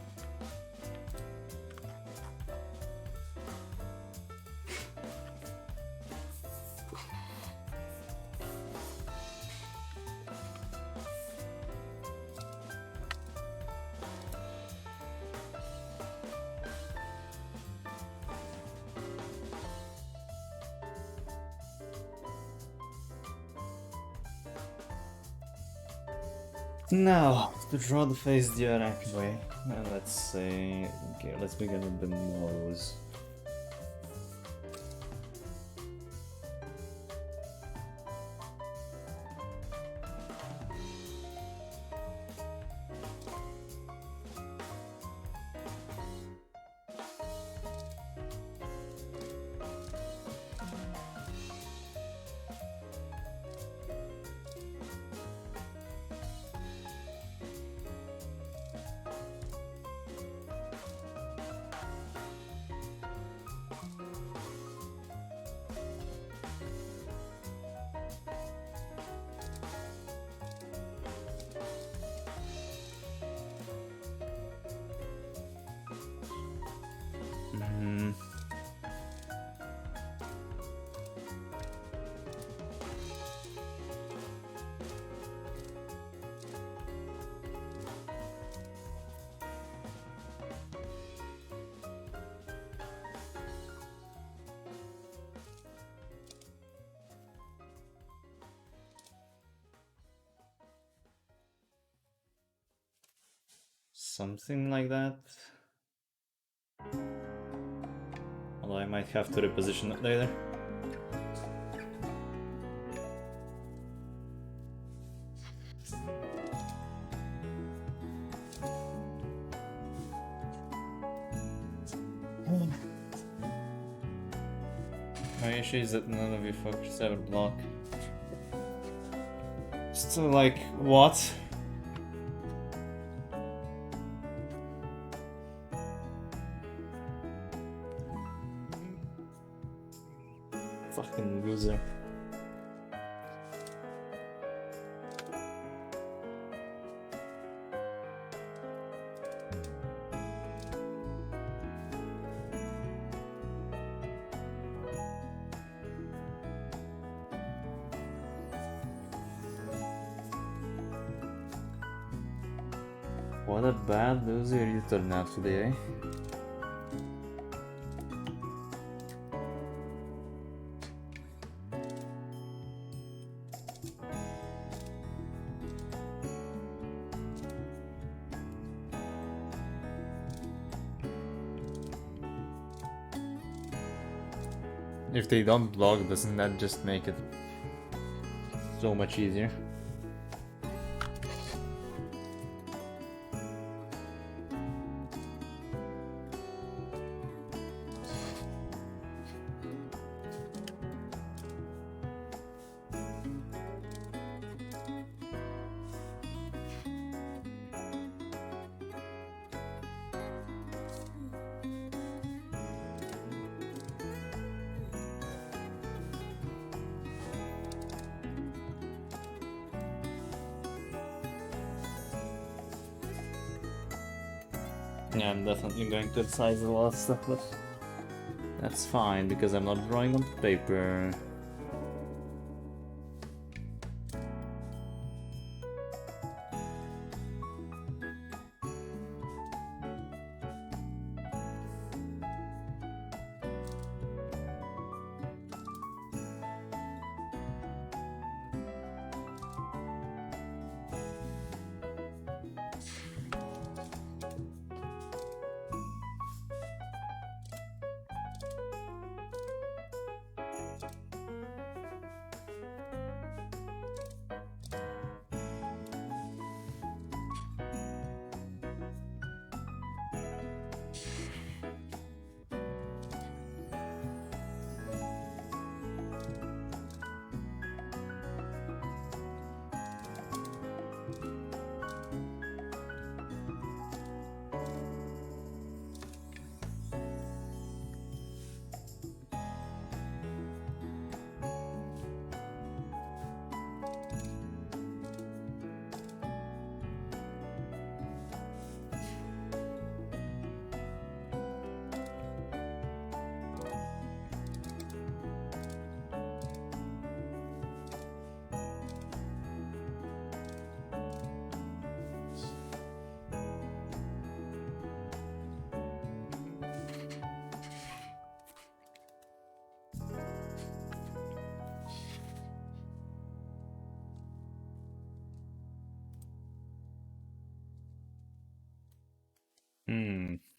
Now, to draw the face the correct way, let's say, okay, let's begin with the nose. Something like that. Although I might have to reposition it later. My issue is that none of you fuckers ever block. Still like, what? Fucking loser. What a bad loser you turned out today, eh? If they don't block, doesn't that just make it so much easier? Yeah, I'm definitely going to excise a lot of stuff, but that's fine because I'm not drawing on paper.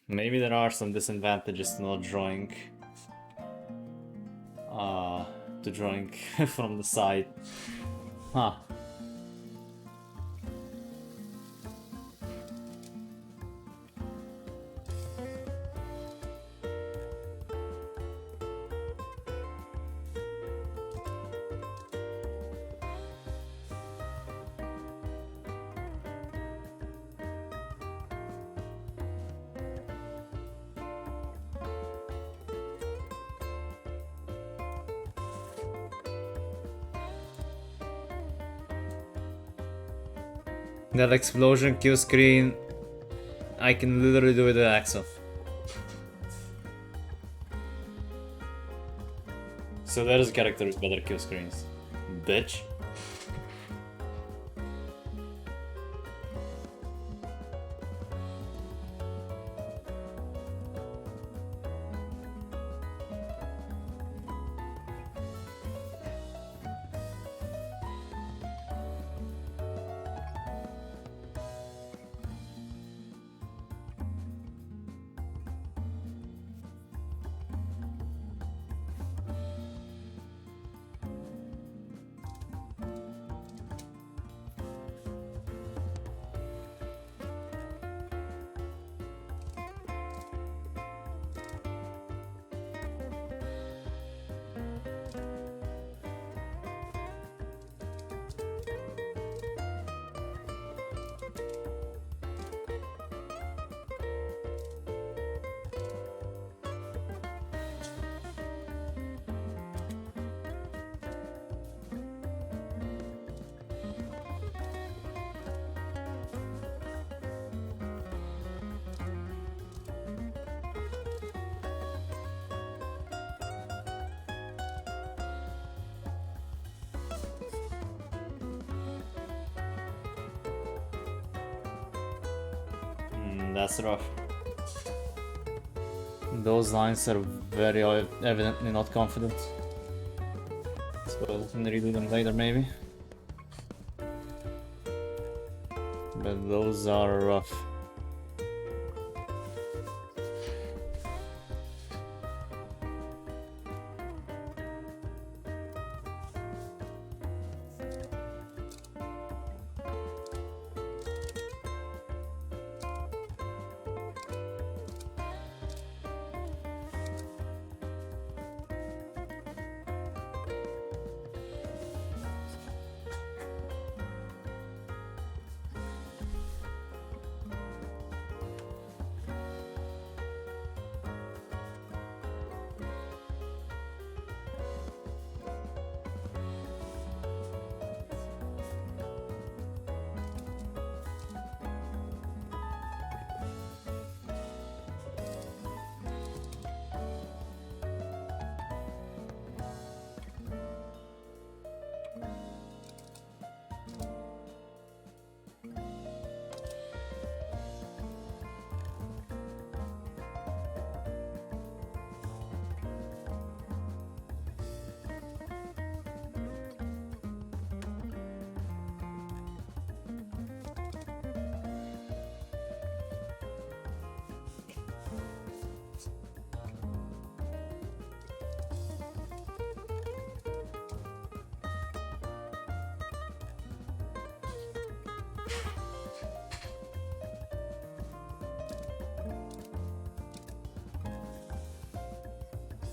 Maybe there are some disadvantages to not drawing. To drawing from the side. Huh. That explosion kill screen, I can literally do it with Axel. So there is a character with better kill screens. Bitch. That's rough. Those lines are very evidently not confident. So we can redo them later maybe. But those are rough.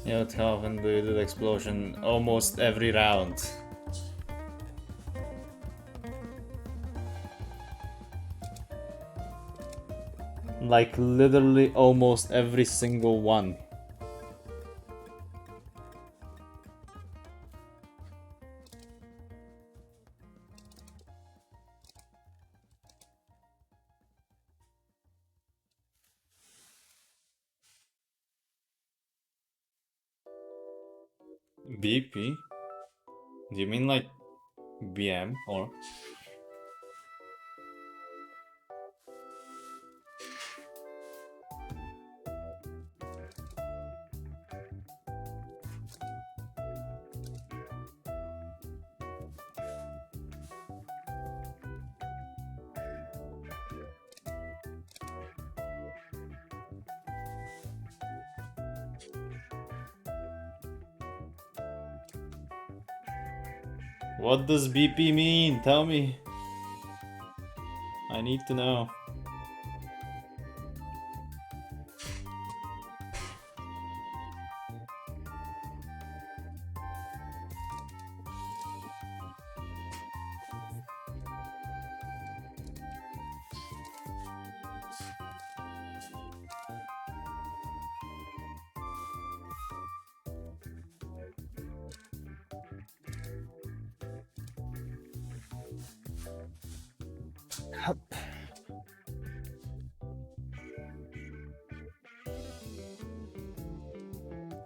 You know, how often do you do the explosion? Almost every round. Like literally almost every single one. BP? Do you mean like BM or? What does BP mean? Tell me. I need to know.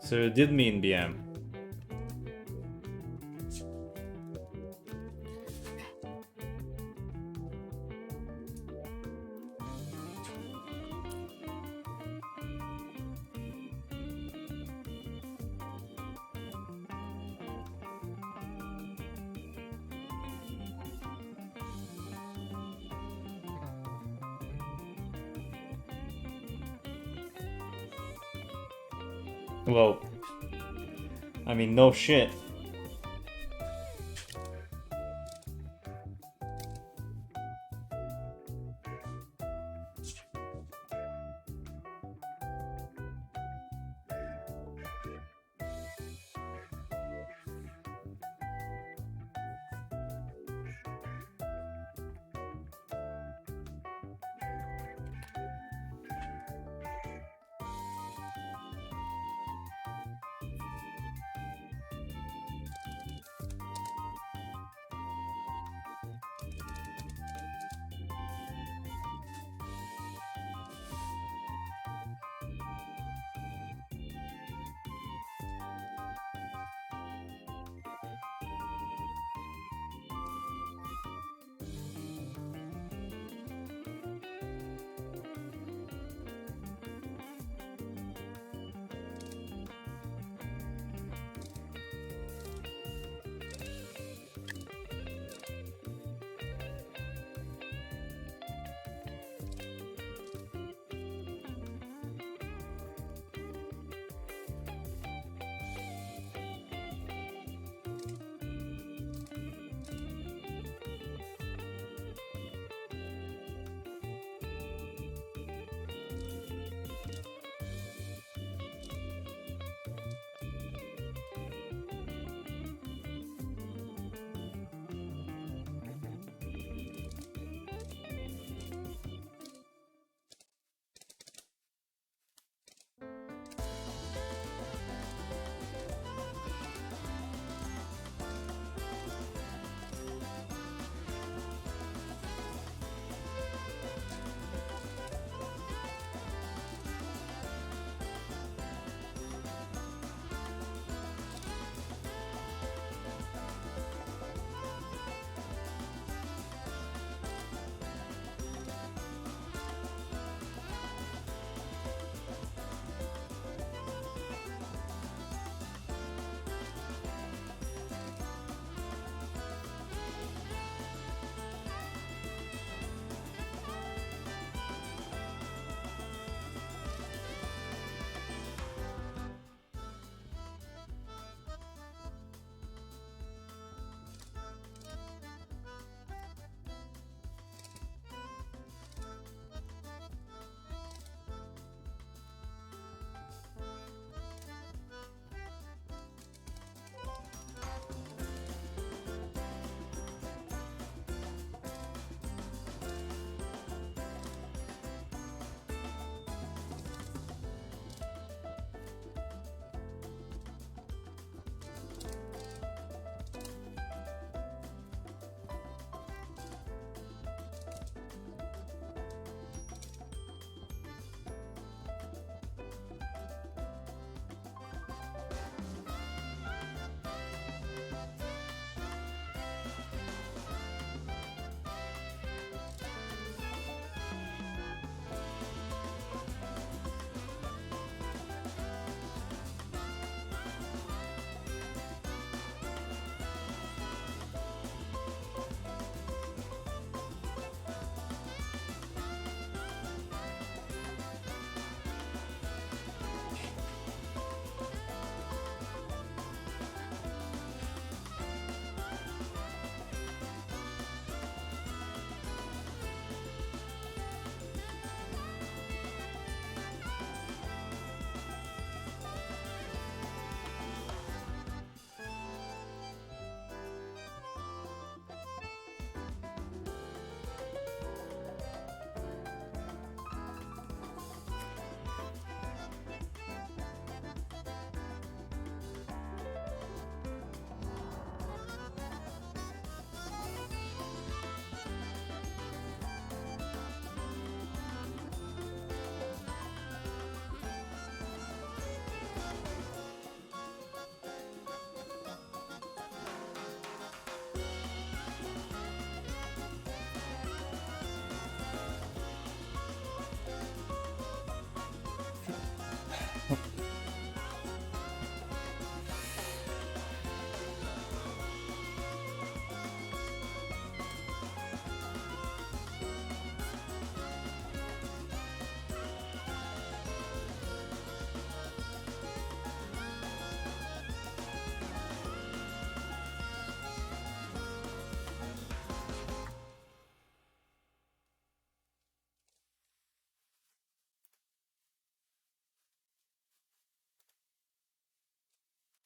So it did mean BM. Well, I mean, no shit.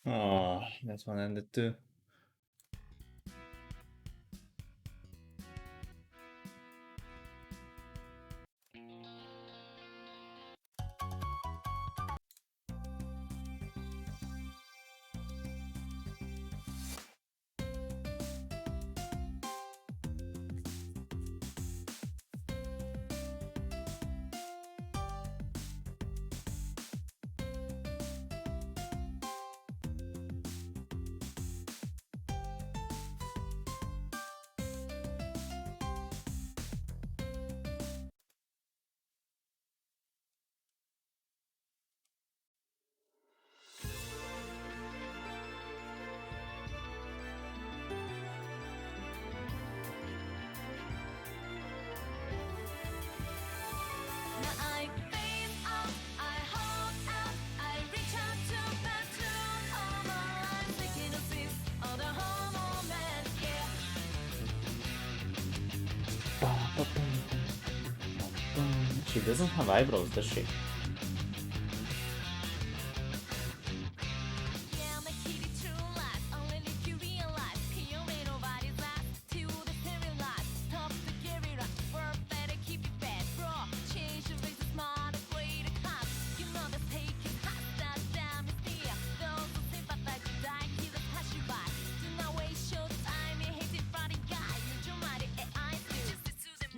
Oh, that one ended too. She doesn't have eyebrows, does she?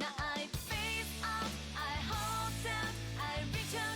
I face up, I hold down, I reach out.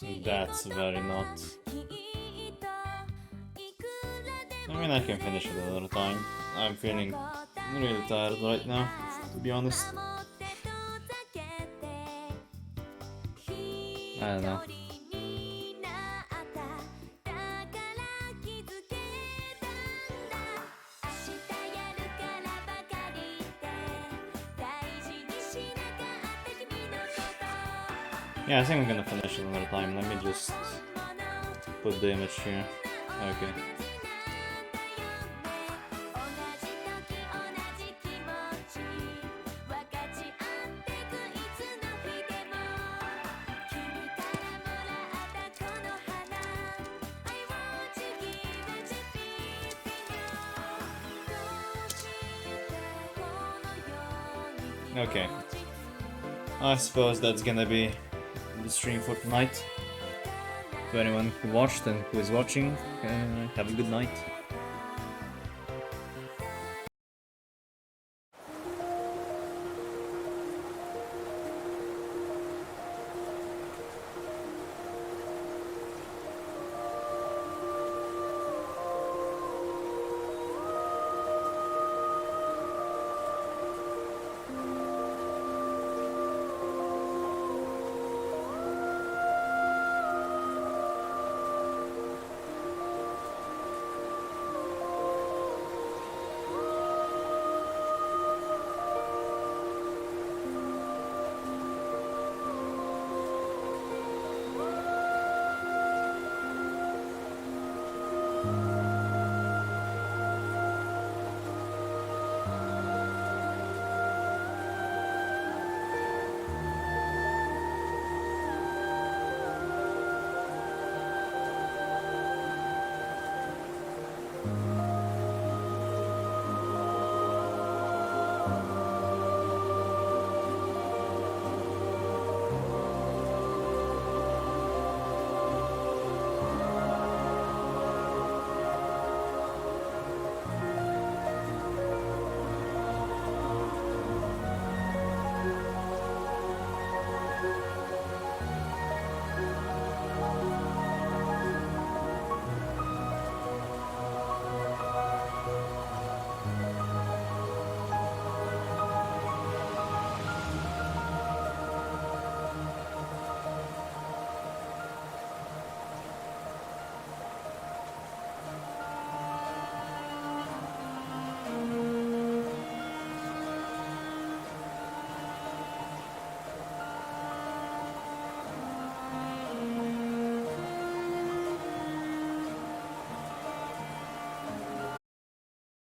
That's very not. I mean, I can finish it another time. I'm feeling really tired right now, to be honest. I don't know. Yeah, I think I'm gonna finish it another time. Let me just put the image here. Okay. Okay. I suppose that's gonna be the stream for tonight. To anyone who watched and who is watching, have a good night.